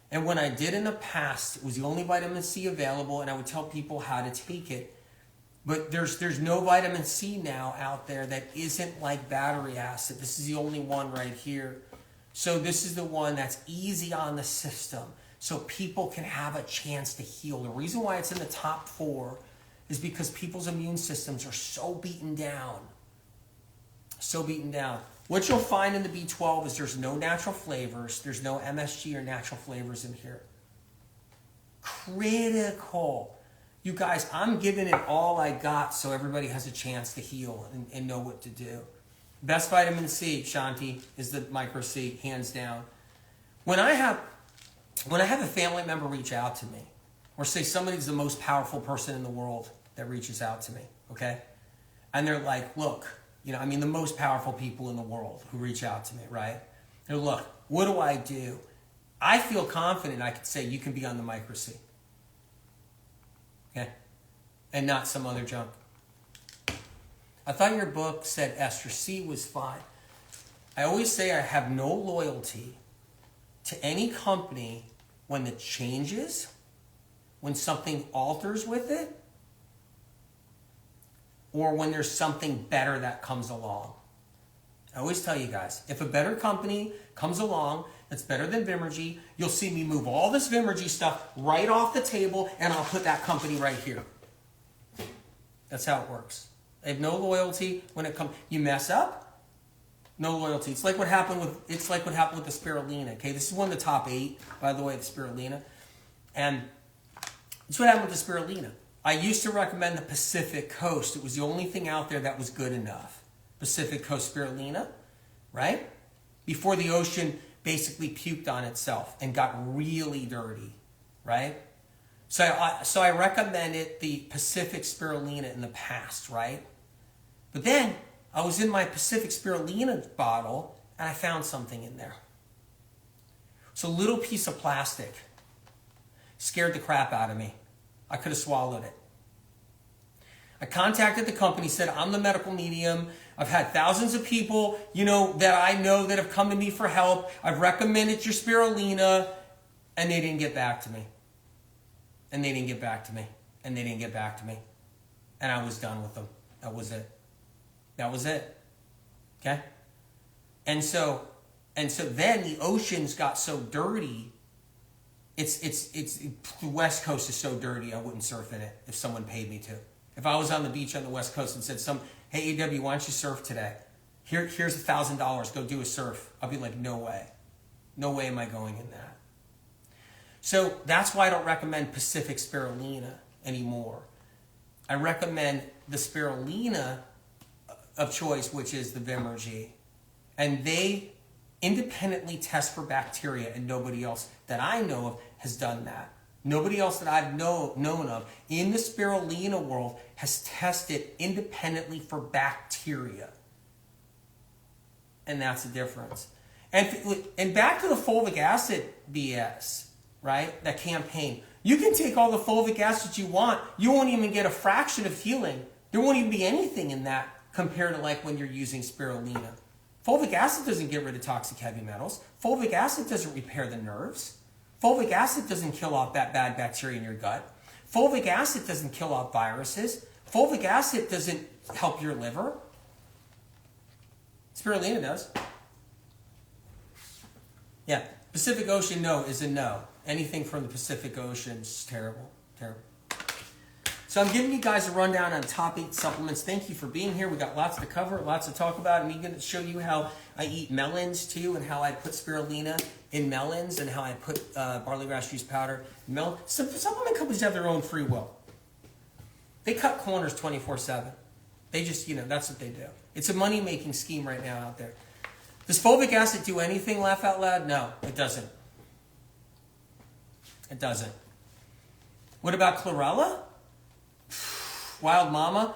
And when I did in the past, it was the only vitamin C available, and I would tell people how to take it. But there's no vitamin C now out there that isn't like battery acid. This is the only one right here. So this is the one that's easy on the system, so people can have a chance to heal. The reason why it's in the top 4 is because people's immune systems are so beaten down. So beaten down. What you'll find in the B12 is there's no natural flavors. There's no MSG or natural flavors in here. Critical. You guys, I'm giving it all I got so everybody has a chance to heal and know what to do. Best vitamin C, Shanti, is the micro C, hands down. When I have a family member reach out to me, or say somebody's the most powerful person in the world that reaches out to me, okay? And they're like, look, the most powerful people in the world who reach out to me, right? They're, look, what do I do? I feel confident I could say you can be on the micro C. Okay? And not some other junk. I thought your book said ester C was fine. I always say I have no loyalty to any company when it changes, when something alters with it, or when there's something better that comes along. I always tell you guys, if a better company comes along that's better than Vimergy, you'll see me move all this Vimergy stuff right off the table, and I'll put that company right here. That's how it works. I have no loyalty when it comes. You mess up, no loyalty. It's like what happened with the Spirulina. Okay, this is one of the top 8, by the way, the Spirulina, and it's what happened with the Spirulina. I used to recommend the Pacific Coast. It was the only thing out there that was good enough. Pacific Coast Spirulina, right? Before the ocean basically puked on itself and got really dirty, right? So I recommended the Pacific Spirulina in the past, right? But then I was in my Pacific Spirulina bottle and I found something in there. It's a little piece of plastic. Scared the crap out of me. I could have swallowed it. I contacted the company, said, I'm the medical medium. I've had thousands of people, that I know that have come to me for help. I've recommended your Spirulina, and they didn't get back to me. And they didn't get back to me. And they didn't get back to me. And I was done with them. That was it. That was it. Okay? And so then the oceans got so dirty. The West Coast is so dirty, I wouldn't surf in it if someone paid me to. If I was on the beach on the West Coast and said, hey, AW, why don't you surf today? Here's $1,000, go do a surf. I'll be like, no way. No way am I going in that. So that's why I don't recommend Pacific Spirulina anymore. I recommend the Spirulina of choice, which is the Vimergy. And they independently test for bacteria, and nobody else that I know of has done that. Nobody else that I've known of in the Spirulina world has tested independently for bacteria. And that's the difference. And back to the fulvic acid BS, right? That campaign. You can take all the fulvic acid you want. You won't even get a fraction of healing. There won't even be anything in that compared to like when you're using Spirulina. Fulvic acid doesn't get rid of toxic heavy metals. Fulvic acid doesn't repair the nerves. Fulvic acid doesn't kill off that bad bacteria in your gut. Fulvic acid doesn't kill off viruses. Fulvic acid doesn't help your liver. Spirulina does. Yeah, Pacific Ocean no is a no. Anything from the Pacific Ocean is terrible, terrible. So I'm giving you guys a rundown on top 8 supplements. Thank you for being here. We got lots to cover, lots to talk about. I'm going to show you how I eat melons too, and how I put Spirulina in melons, and how I put barley grass juice powder in melon. Some supplement companies have their own free will. They cut corners 24/7. They just, that's what they do. It's a money-making scheme right now out there. Does fulvic acid do anything, laugh out loud? No, it doesn't. It doesn't. What about chlorella? Wild mama.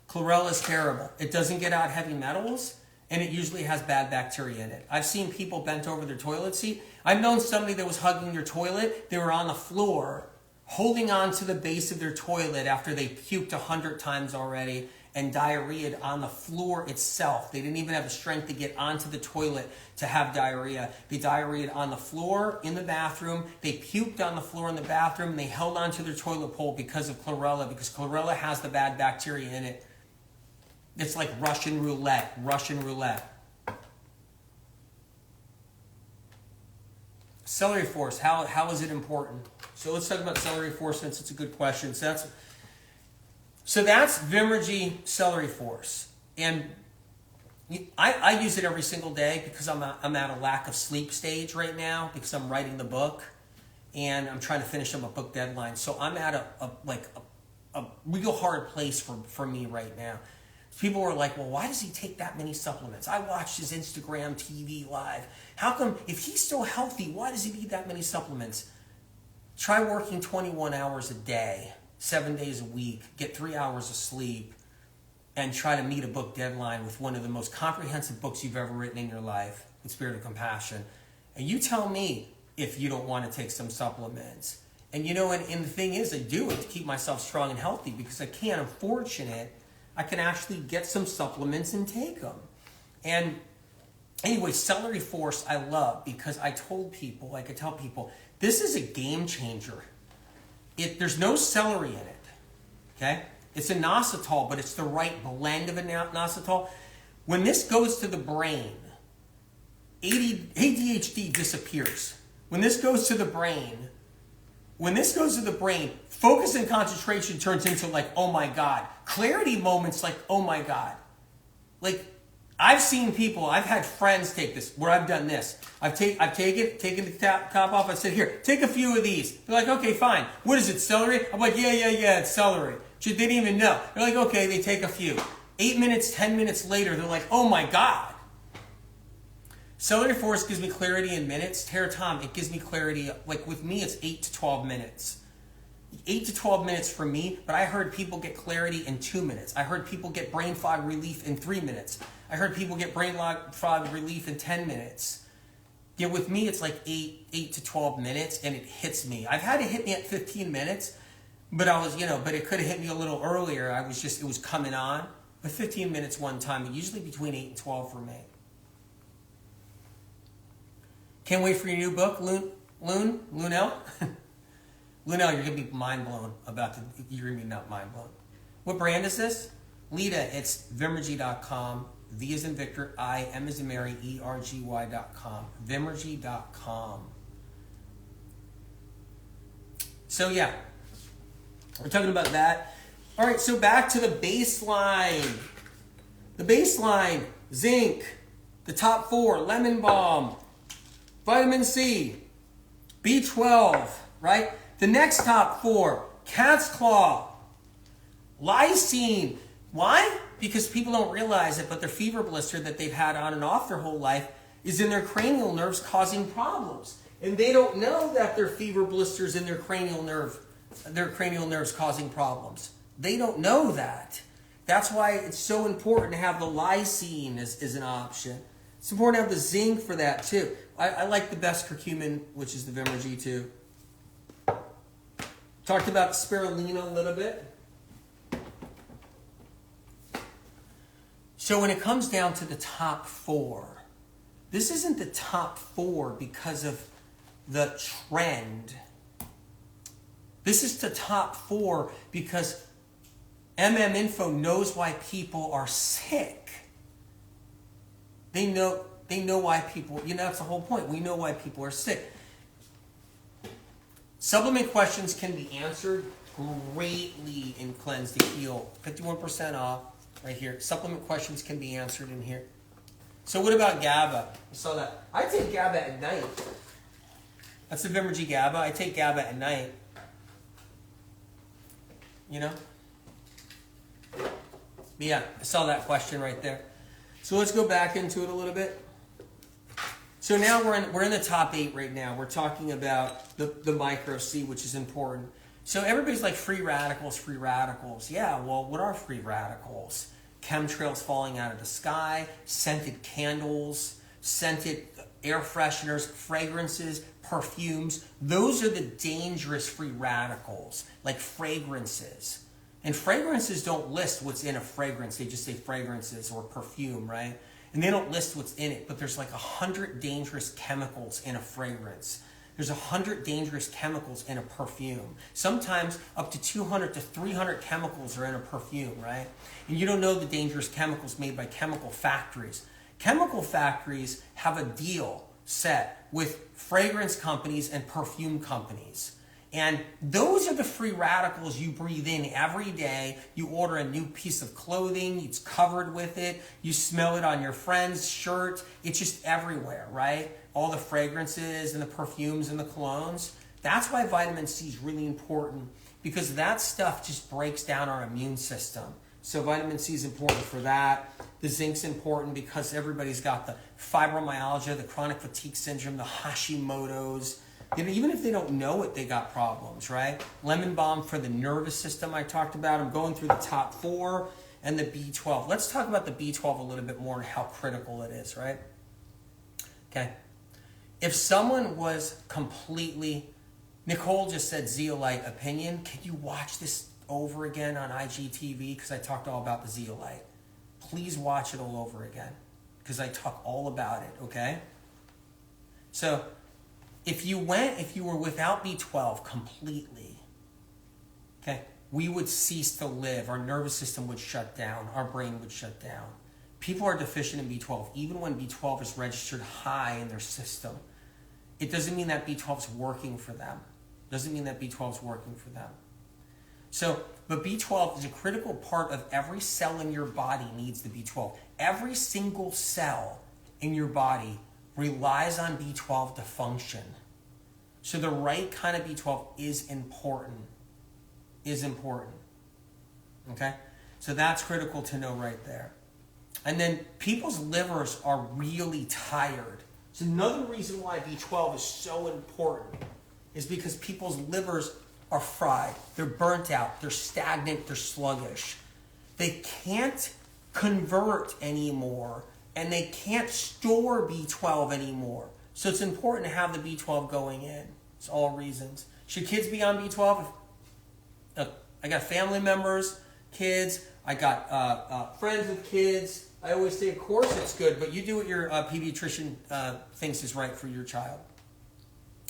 Chlorella is terrible. It doesn't get out heavy metals, and it usually has bad bacteria in it. I've seen people bent over their toilet seat. I've known somebody that was hugging their toilet. They were on the floor, holding on to the base of their toilet after they puked 100 times already and diarrheaed on the floor itself. They didn't even have the strength to get onto the toilet to have diarrhea. They diarrheaed on the floor in the bathroom. They puked on the floor in the bathroom. And they held onto their toilet pole because of chlorella, because chlorella has the bad bacteria in it. It's like Russian roulette. Russian roulette. Celery force, how is it important? So let's talk about celery force since it's a good question. So that's Vimergy celery force. And I use it every single day because I'm at a lack of sleep stage right now because I'm writing the book and I'm trying to finish up a book deadline. So I'm at a real hard place for me right now. People were like, well, why does he take that many supplements? I watched his Instagram TV live. How come, if he's so healthy, why does he need that many supplements? Try working 21 hours a day, 7 days a week, get 3 hours of sleep, and try to meet a book deadline with one of the most comprehensive books you've ever written in your life, with Spirit of Compassion. And you tell me if you don't want to take some supplements. And you know, and the thing is, I do it to keep myself strong and healthy because I can't. I'm fortunate. I can actually get some supplements and take them. And anyway, celery force I love because I could tell people, this is a game changer. There's no celery in it, okay? It's a inositol, but it's the right blend of a inositol. When this goes to the brain, ADHD disappears. When this goes to the brain, focus and concentration turns into like, oh my God. Clarity moments like, oh my God. Like, I've seen people, I've had friends take this, where I've done this. I've taken the top off, I said, here, take a few of these. They're like, okay, fine. What is it, celery? I'm like, yeah, it's celery. They didn't even know. They're like, okay, they take a few. 8 minutes, 10 minutes later, they're like, oh my God. Celery force gives me clarity in minutes. Tom, it gives me clarity, like with me, it's 8 to 12 minutes. 8 to 12 minutes for me, but I heard people get clarity in 2 minutes. I heard people get brain fog relief in 3 minutes. I heard people get brain fog relief in 10 minutes. Yeah, with me, it's like 8 to 12 minutes, and it hits me. I've had it hit me at 15 minutes, but but it could have hit me a little earlier. It was coming on. But 15 minutes one time, but usually between 8 and 12 for me. Can't wait for your new book, Lunel. Lunel, you're going to be mind blown you're going to be not mind blown. What brand is this? Lita, it's Vimergy.com. V as in Victor, I, M as in Mary, ERGY.com. Vimergy.com. So yeah, we're talking about that. All right, so back to the baseline. The baseline, zinc, the top 4, lemon balm, vitamin C, B12, right? The next top 4, cat's claw, lysine. Why? Because people don't realize it, but their fever blister that they've had on and off their whole life is in their cranial nerves causing problems. And they don't know that their fever blisters in their cranial nerves causing problems. They don't know that. That's why it's so important to have the lysine as an option. It's important to have the zinc for that too. I like the best curcumin, which is the Vimergy too. Talked about spirulina a little bit. So when it comes down to the top 4, this isn't the top 4 because of the trend. This is the top 4 because MM Info knows why people are sick. They know why people, that's the whole point. We know why people are sick. Supplement questions can be answered greatly in Cleanse to Heal. 51% off right here. Supplement questions can be answered in here. So what about GABA? You saw that. I take GABA at night. That's the Vimergy GABA. I take GABA at night. Yeah, I saw that question right there. So let's go back into it a little bit. So now we're in the top 8 right now. We're talking about the micro C, which is important. So everybody's like free radicals, free radicals. Yeah, well, what are free radicals? Chemtrails falling out of the sky, scented candles, scented air fresheners, fragrances, perfumes. Those are the dangerous free radicals, like fragrances. And fragrances don't list what's in a fragrance. They just say fragrances or perfume, right? And they don't list what's in it, but there's like 100 dangerous chemicals in a fragrance. There's 100 dangerous chemicals in a perfume. Sometimes up to 200 to 300 chemicals are in a perfume, right? And you don't know the dangerous chemicals made by chemical factories. Chemical factories have a deal set with fragrance companies and perfume companies. And those are the free radicals you breathe in every day. You order a new piece of clothing, it's covered with it, you smell it on your friend's shirt, it's just everywhere, right? All the fragrances and the perfumes and the colognes. That's why vitamin C is really important, because that stuff just breaks down our immune system. So vitamin C is important for that. The zinc's important because everybody's got the fibromyalgia, the chronic fatigue syndrome, the Hashimoto's. You know, even if they don't know it, they got problems, right? Lemon balm for the nervous system I talked about. I'm going through the top 4 and the B12. Let's talk about the B12 a little bit more and how critical it is, right? Okay. If someone was completely, Nicole just said zeolite opinion. Can you watch this over again on IGTV? Because I talked all about the zeolite. Please watch it all over again, because I talk all about it, okay? So, if you were without B12 completely, okay, we would cease to live. Our nervous system would shut down. Our brain would shut down. People are deficient in B12, even when B12 is registered high in their system. It doesn't mean that B12 is working for them. Doesn't mean that B12 is working for them. So, but B12 is a critical part of every cell in your body needs the B12. Every single cell in your body relies on B12 to function. So the right kind of B12 is important. Okay? So that's critical to know right there. And then people's livers are really tired. So another reason why B12 is so important is because people's livers are fried. They're burnt out. They're stagnant. They're sluggish. They can't convert anymore, and they can't store B12 anymore. So it's important to have the B12 going in. It's all reasons. Should kids be on B12? I got family members, kids. I got friends with kids. I always say, of course it's good, but you do what your pediatrician thinks is right for your child.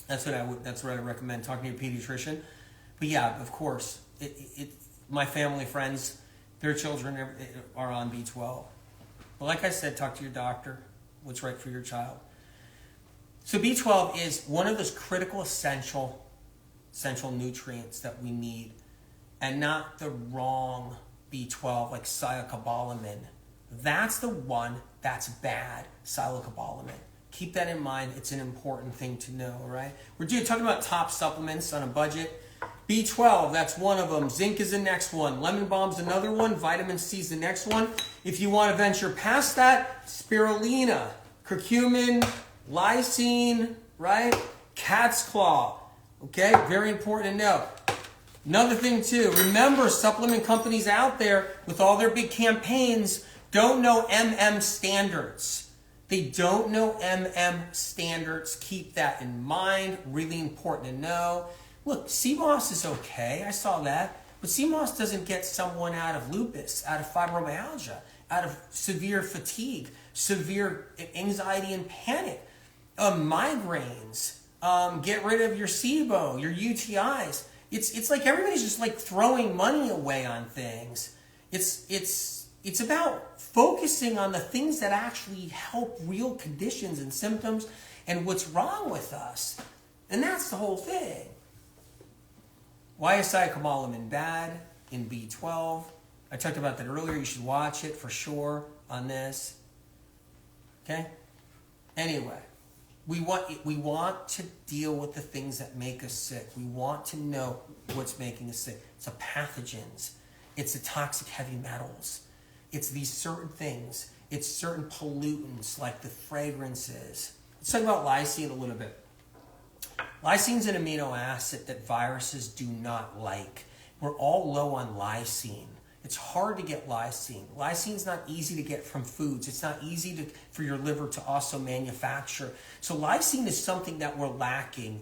That's what I recommend, talking to your pediatrician. But yeah, of course, my family, friends, their children are on B12. But like I said, talk to your doctor, what's right for your child. So B12 is one of those critical essential nutrients that we need, and not the wrong B12 like cyanocobalamin. That's the one that's bad, cyanocobalamin. Keep that in mind. It's an important thing to know, right? We're talking about top supplements on a budget. B12, that's one of them. Zinc is the next one. Lemon balm's another one. Vitamin C is the next one. If you want to venture past that, spirulina, curcumin, lysine, right? Cat's claw. Okay, very important to know. Another thing too, remember supplement companies out there with all their big campaigns don't know standards. They don't know standards. Keep that in mind. Really important to know. Look, sea moss is okay. I saw that. But sea moss doesn't get someone out of lupus, out of fibromyalgia, out of severe fatigue, severe anxiety and panic, migraines, get rid of your SIBO, your UTIs. It's like everybody's just like throwing money away on things. It's about focusing on the things that actually help real conditions and symptoms and what's wrong with us. And that's the whole thing. Why is cyanocobalamin bad in B12? I talked about that earlier. You should watch it for sure on this. Okay? Anyway, we want to deal with the things that make us sick. We want to know what's making us sick. It's the pathogens. It's the toxic heavy metals. It's these certain things. It's certain pollutants like the fragrances Let's talk about lysine a little bit. Lysine's an amino acid that viruses do not like. We're all low on lysine. It's hard to get lysine. Lysine's not easy to get from foods. It's not easy for your liver to also manufacture. So lysine is something that we're lacking.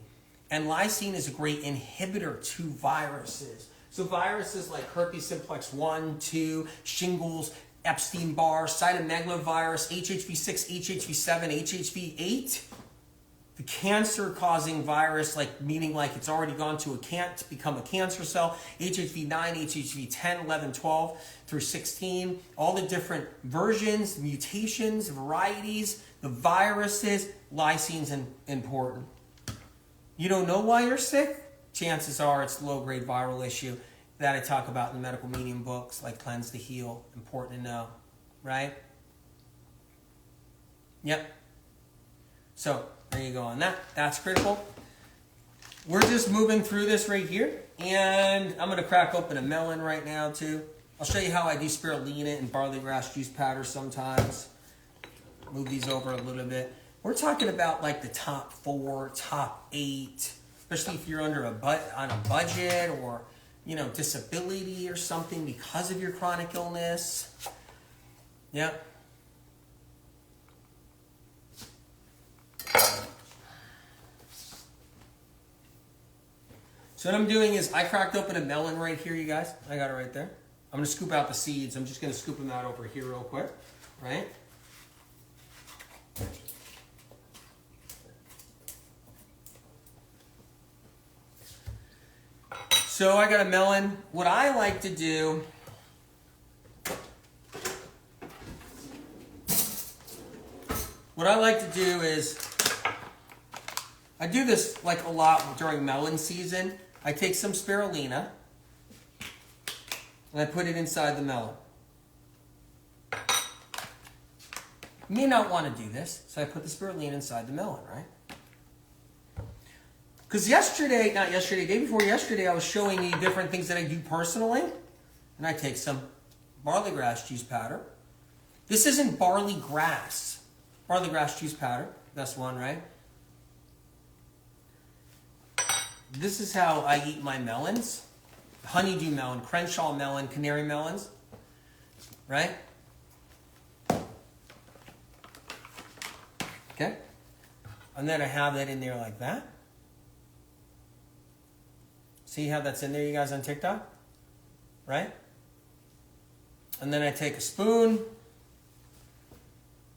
And lysine is a great inhibitor to viruses. So viruses like herpes simplex 1, 2, shingles, Epstein-Barr, cytomegalovirus, HHV6, HHV7, HHV8, the cancer-causing virus, meaning it's already gone to become a cancer cell, HHV9, HHV10, 11, 12 through 16, all the different versions, mutations, varieties, the viruses, lysine's important. You don't know why you're sick? Chances are it's a low-grade viral issue that I talk about in the medical medium books, like Cleanse to Heal. Important to know, right? Yep. So there you go on that. That's critical. We're just moving through this right here, and I'm going to crack open a melon right now too. I'll show you how I do spirulina and barley grass juice powder sometimes. Move these over a little bit. We're talking about the top 4, top 8, especially if you're on a budget or disability or something because of your chronic illness. Yep. So what I'm doing is I cracked open a melon right here, you guys. I got it right there. I'm going to scoop out the seeds. I'm just going to scoop them out over here real quick, right? So I got a melon. What I like to do is I do this a lot during melon season. I take some spirulina and I put it inside the melon. You may not want to do this, so I put the spirulina inside the melon, right? Because day before yesterday, I was showing you different things that I do personally. And I take some barley grass juice powder. This isn't barley grass. Barley grass juice powder. That's one, right? This is how I eat my melons. Honeydew melon, Crenshaw melon, canary melons. Right? Okay? And then I have that in there like that. See how that's in there, you guys, on TikTok? Right? And then I take a spoon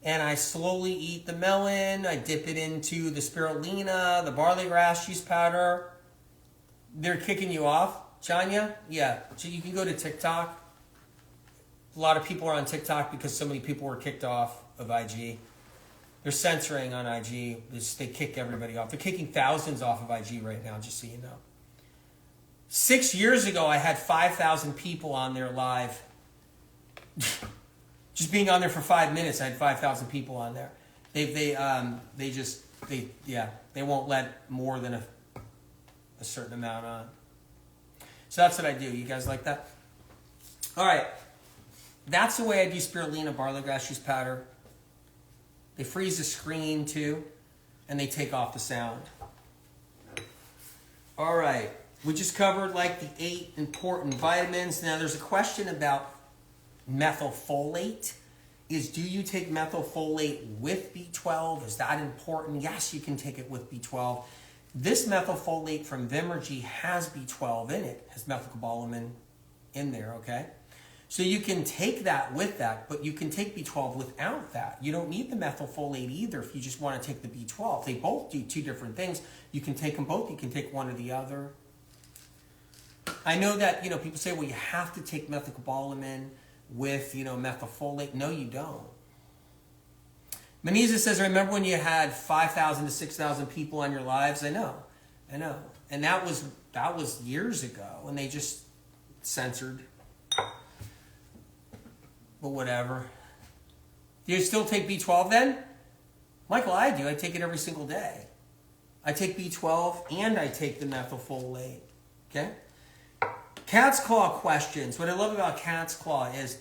and I slowly eat the melon. I dip it into the spirulina, the barley grass juice powder. They're kicking you off, Chanya? Yeah. So you can go to TikTok. A lot of people are on TikTok because so many people were kicked off of IG. They're censoring on IG. They kick everybody off. They're kicking thousands off of IG right now, just so you know. 6 years ago, I had 5,000 people on there live. Just being on there for 5 minutes, I had 5,000 people on there. They won't let more than a certain amount on. So that's what I do. You guys like that? All right. That's the way I do spirulina, barley grass juice powder. They freeze the screen too, and they take off the sound. All right. We just covered the 8 important vitamins. Now there's a question about methylfolate. Do you take methylfolate with B12? Is that important? Yes, you can take it with B12. This methylfolate from Vimergy has B12 in it, has methylcobalamin in there, okay? So you can take that with that, but you can take B12 without that. You don't need the methylfolate either if you just want to take the B12. They both do 2 different things. You can take them both. You can take one or the other. I know that, people say, well, you have to take methylcobalamin with, methylfolate. No, you don't. Manisa says, remember when you had 5,000 to 6,000 people on your lives? I know. And that was years ago, and they just censored. But whatever. Do you still take B12 then? Michael, I do. I take it every single day. I take B12 and I take the methylfolate. Okay? Cat's claw questions. What I love about cat's claw is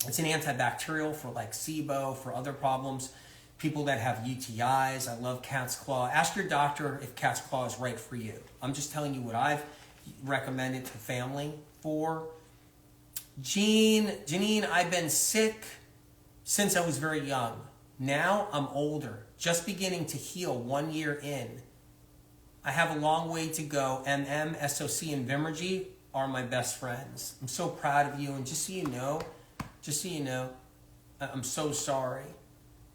it's an antibacterial for SIBO, for other problems. people that have UTIs. I love cat's claw. Ask your doctor if cat's claw is right for you. I'm just telling you what I've recommended to family for. Janine, I've been sick since I was very young. Now I'm older, just beginning to heal 1 year in. I have a long way to go. MM, SOC, and Vimergy are my best friends. I'm so proud of you, and just so you know, I'm so sorry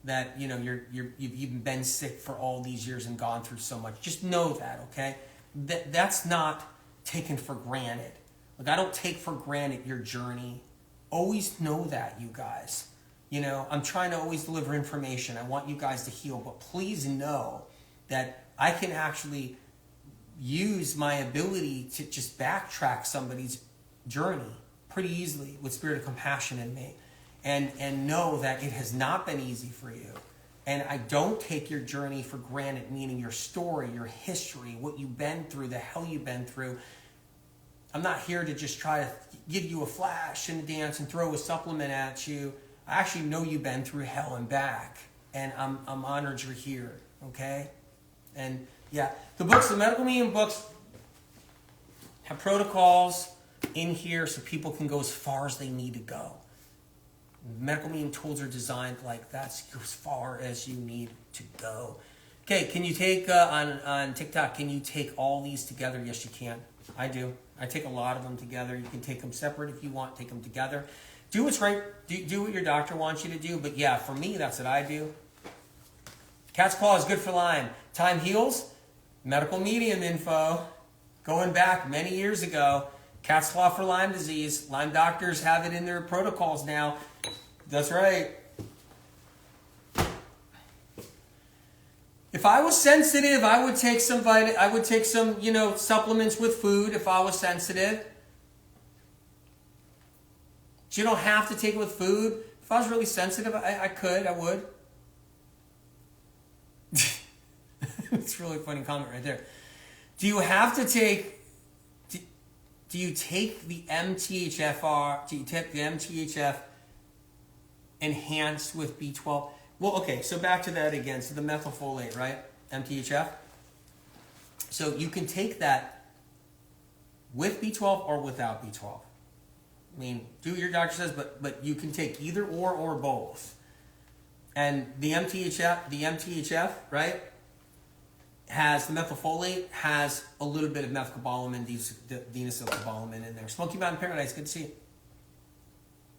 that you've been sick for all these years and gone through so much. Just know that, okay? That's not taken for granted. Like, I don't take for granted your journey. Always know that, you guys. I'm trying to always deliver information. I want you guys to heal, but please know that I can actually use my ability to just backtrack somebody's journey pretty easily with spirit of compassion in me, and know that it has not been easy for you. And I don't take your journey for granted, meaning your story, your history, what you've been through, the hell you've been through. I'm not here to just try to give you a flash in the dance and throw a supplement at you. I actually know you've been through hell and back, and I'm honored you're here, okay? And yeah, the books, the Medical Medium books, have protocols in here so people can go as far as they need to go. Medical Medium tools are designed like that, so you go as far as you need to go. Okay, can you take, on TikTok, can you take all these together? Yes, you can. I do. I take a lot of them together. You can take them separate if you want, take them together. Do what's right. Do what your doctor wants you to do. But yeah, for me, that's what I do. Cat's claw is good for Lyme. Time heals. Medical Medium info. Going back many years ago. Cat's claw for Lyme disease. Lyme doctors have it in their protocols now. That's right. If I was sensitive, I would take some supplements with food if I was sensitive. You don't have to take it with food. If I was really sensitive, I would. It's a really funny comment right there. Do you have to take, do you take the MTHFR, do you take the MTHF enhanced with B12? Well, okay, so back to that again. So the methylfolate, right? MTHF. So you can take that with B12 or without B12. I mean, do what your doctor says, but you can take either or both. And the MTHF, right, has the methylfolate, has a little bit of methylcobalamin, dinosylcobalamin in there. Smoky Mountain Paradise, good to see.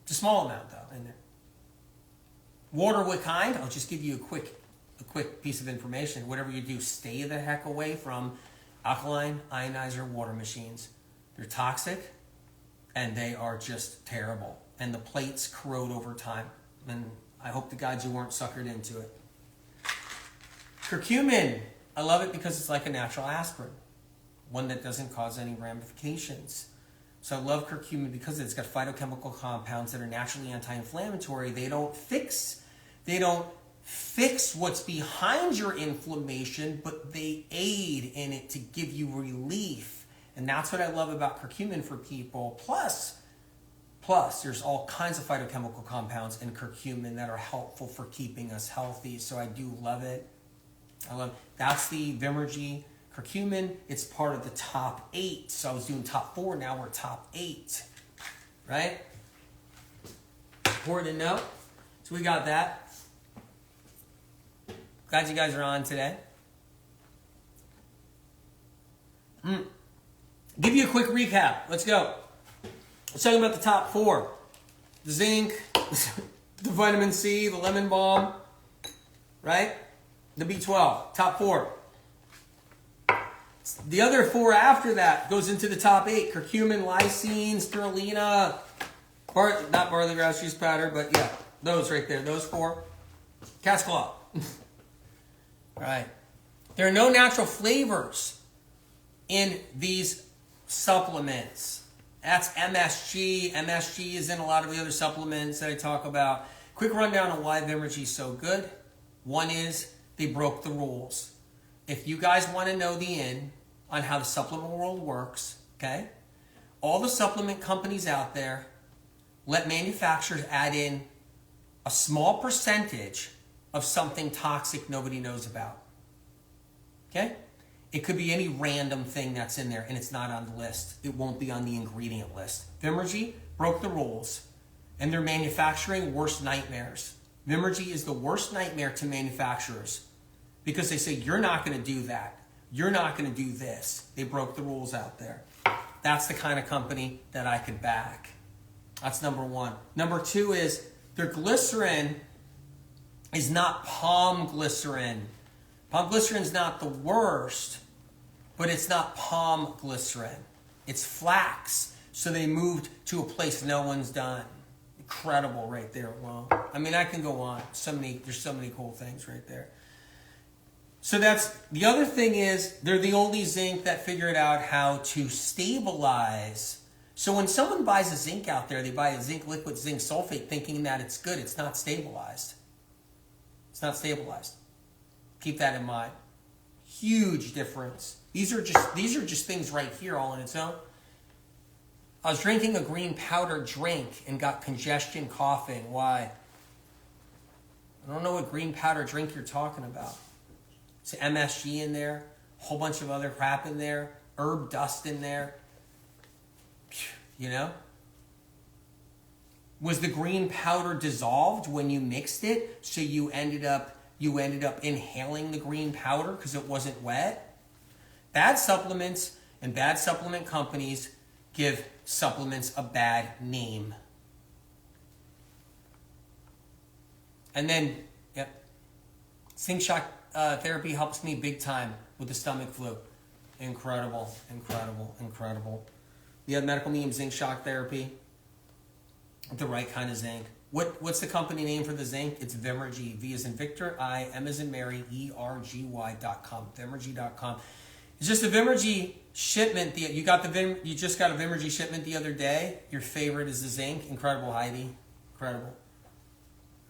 It's a small amount, though, in there. Water, what kind? I'll just give you a quick piece of information. Whatever you do, stay the heck away from alkaline ionizer water machines. They're toxic. And they are just terrible. And the plates corrode over time. And I hope to God you weren't suckered into it. Curcumin. I love it because it's like a natural aspirin. One that doesn't cause any ramifications. So I love curcumin because it's got phytochemical compounds that are naturally anti-inflammatory. They don't fix what's behind your inflammation, but they aid in it to give you relief. And that's what I love about curcumin for people. Plus, there's all kinds of phytochemical compounds in curcumin that are helpful for keeping us healthy. So I do love it. That's the Vimergy curcumin. It's part of the top 8. So I was doing top 4. Now we're top 8. Right? Important to know. So we got that. Glad you guys are on today. Give you a quick recap. Let's go. Let's talk about the top 4. The zinc, the vitamin C, the lemon balm, right? The B12, top 4. The other 4 after that goes into the top 8. Curcumin, lysine, spirulina, not barley grass juice powder, but yeah, those right there, those 4. Cat's claw. All right. There are no natural flavors in these supplements. That's MSG. MSG is in a lot of the other supplements that I talk about. Quick rundown on why Vimergy is so good. One is they broke the rules. If you guys want to know the in on how the supplement world works, okay? All the supplement companies out there let manufacturers add in a small percentage of something toxic nobody knows about. Okay? It could be any random thing that's in there and it's not on the list. It won't be on the ingredient list. Vimergy broke the rules and they're manufacturing worst nightmares. Vimergy is the worst nightmare to manufacturers because they say, you're not going to do that. You're not going to do this. They broke the rules out there. That's the kind of company that I could back. That's number one. Number two is their glycerin is not palm glycerin. Palm glycerin is not the worst, but it's not palm glycerin. It's flax. So they moved to a place no one's done. Incredible right there. Well, I mean, I can go on. There's so many cool things right there. So that's the other thing is they're the only zinc that figured out how to stabilize. So when someone buys a zinc out there, they buy a zinc liquid zinc sulfate thinking that it's good. It's not stabilized. It's not stabilized. Keep that in mind. Huge difference. These are just things right here all on its own. I was drinking a green powder drink and got congestion coughing. Why? I don't know what green powder drink you're talking about. It's MSG in there, a whole bunch of other crap in there, herb dust in there. You know? Was the green powder dissolved when you mixed it, so you ended up inhaling the green powder because it wasn't wet? Bad supplements and bad supplement companies give supplements a bad name. And then, yep, Zinc shock therapy helps me big time with the stomach flu. Incredible, incredible, incredible. We have medical-medium zinc shock therapy. The right kind of zinc. What's the company name for the zinc? It's Vimergy. V as in Victor, I, M as in Mary, ERGY.com. Vimergy.com. It's just a Vimergy shipment. You just got a Vimergy shipment the other day. Your favorite is the zinc. Incredible, Heidi. Incredible.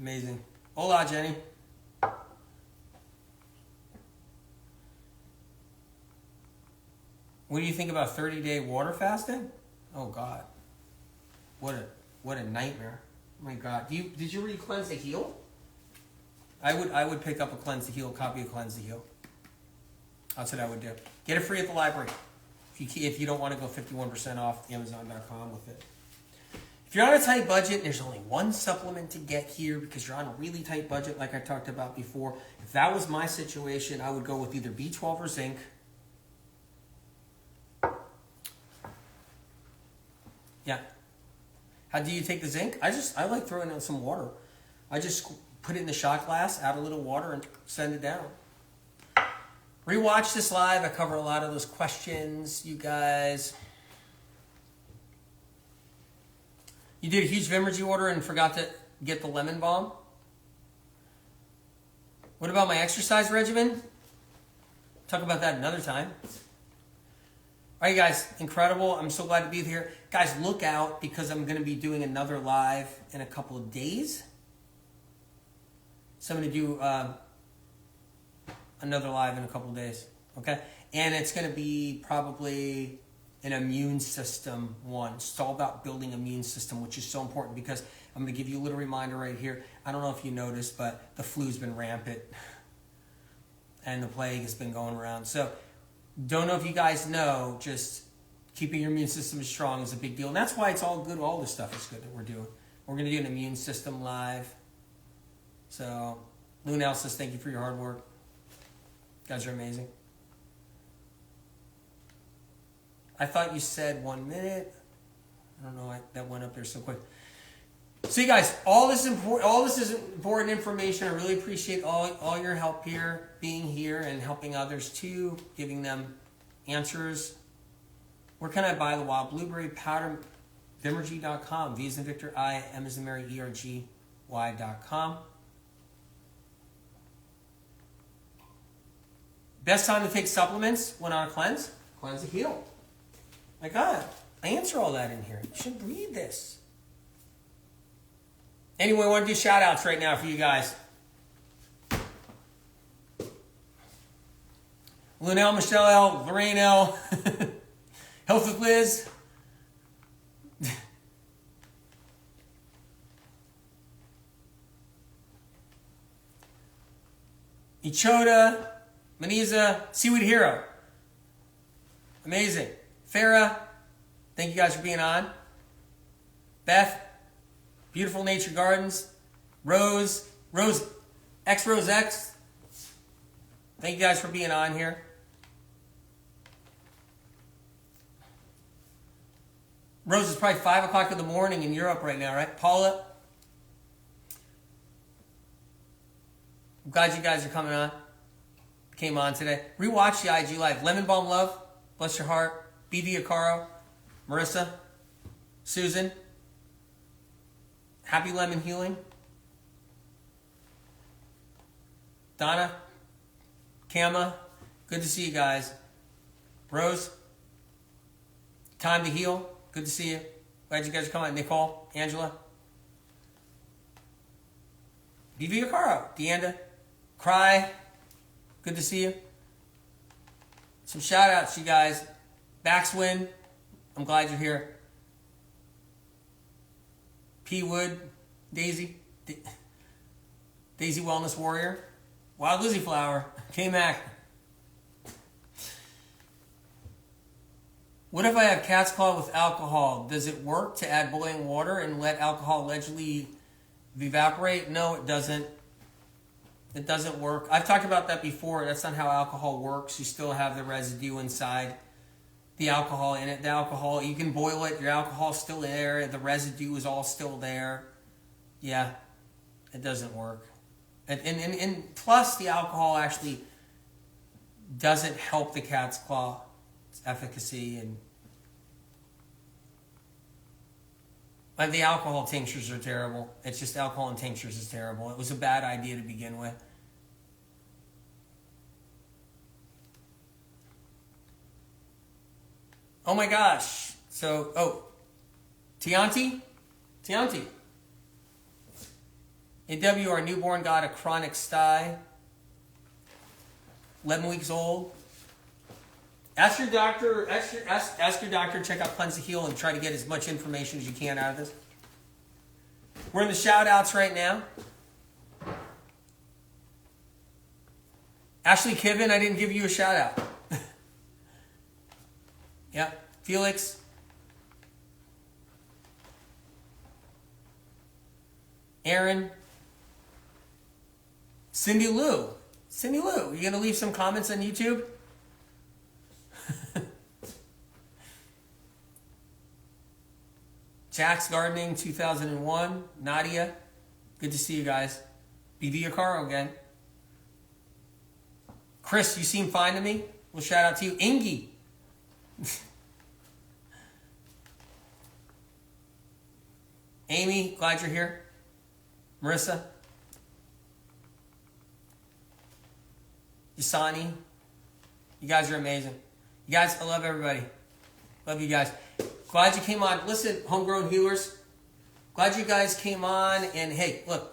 Amazing. Hola, Jenny. What do you think about 30-day water fasting? Oh God, what a nightmare! Oh my God, did you read Cleanse to Heal? I would pick up a Cleanse to Heal copy of Cleanse to Heal. That's what I would do. Get it free at the library. If you don't want to go 51% off Amazon.com with it. If you're on a tight budget and there's only one supplement to get here because you're on a really tight budget, like I talked about before, if that was my situation, I would go with either B12 or zinc. Yeah. How do you take the zinc? I like throwing in some water. I just put it in the shot glass, add a little water, and send it down. Rewatch this live. I cover a lot of those questions, you guys. You did a huge Vimergy order and forgot to get the lemon balm? What about my exercise regimen? Talk about that another time. All right, guys, incredible. I'm so glad to be here. Guys, look out because I'm going to be doing another live in a couple of days. So I'm going to do another live in a couple of days, okay? And it's going to be probably an immune system one. It's all about building immune system, which is so important because I'm going to give you a little reminder right here. I don't know if you noticed, but the flu's been rampant and the plague has been going around. So don't know if you guys know, just keeping your immune system strong is a big deal. And that's why it's all good. All this stuff is good that we're doing. We're going to do an immune system live. So Lunel says, thank you for your hard work. You guys are amazing. I thought you said 1 minute. I don't know. That went up there so quick. So you guys, all this is important information. I really appreciate all your help here, being here and helping others too, giving them answers. Where can I buy the wild blueberry powder? Vimergy.com. V as in Victor, I, M as in Mary, ERGY.com. Best time to take supplements when on a cleanse? Cleanse to Heal. My God, I answer all that in here. You should read this. Anyway, I want to do shout outs right now for you guys. Lunel, Michelle L, Lorraine L, Health with Liz. Ichota, Maniza, Seaweed Hero. Amazing. Farah, thank you guys for being on. Beth, Beautiful Nature Gardens. Rose, Rose X. Thank you guys for being on here. Rose, is probably 5 o'clock in the morning in Europe right now, right? Paula, I'm glad you guys are coming on. Came on today. Rewatch the IG Live. Lemon Balm Love, bless your heart. BV Acaro, Marissa, Susan, Happy Lemon Healing, Donna, Kama, good to see you guys. Rose, Time to Heal, good to see you. Glad you guys are coming. Nicole, Angela, BV Acaro, Deanda, Cry, good to see you. Some shout outs, you guys. Backswin, I'm glad you're here. P Wood, Daisy, Daisy Wellness Warrior, Wild Lizzie Flower, K Mac. What if I have cat's claw with alcohol? Does it work to add boiling water and let alcohol allegedly evaporate? No, it doesn't. It doesn't work. I've talked about that before. That's not how alcohol works. You still have the residue inside the alcohol in it. The alcohol, you can boil it. Your alcohol's still there. The residue is all still there. Yeah, it doesn't work. And plus, the alcohol actually doesn't help the cat's claw. It's efficacy and the alcohol tinctures are terrible. It's just alcohol and tinctures is terrible. It was a bad idea to begin with. Oh my gosh. So, Tianti? AW, our newborn got a chronic sty. 11 weeks old. Ask your doctor, check out Cleanse to Heal and try to get as much information as you can out of this. We're in the shout outs right now. Ashley Kivin, I didn't give you a shout out. Yeah, Felix. Aaron. Cindy Lou, you going to leave some comments on YouTube? Jack's Gardening 2001. Nadia, good to see you guys. BV Acaro again. Chris, you seem fine to me. Well, shout out to you. Ingy. Amy, glad you're here. Marissa. Yasani. You guys are amazing. You guys, I love everybody. Love you guys. Glad you came on. Listen, homegrown healers. Glad you guys came on. And hey, look,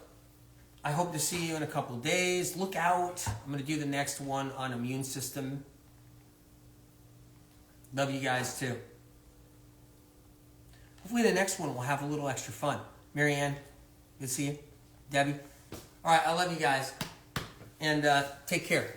I hope to see you in a couple of days. Look out. I'm going to do the next one on immune system. Love you guys too. Hopefully the next one will have a little extra fun. Marianne, good to see you. Debbie. All right, I love you guys. And take care.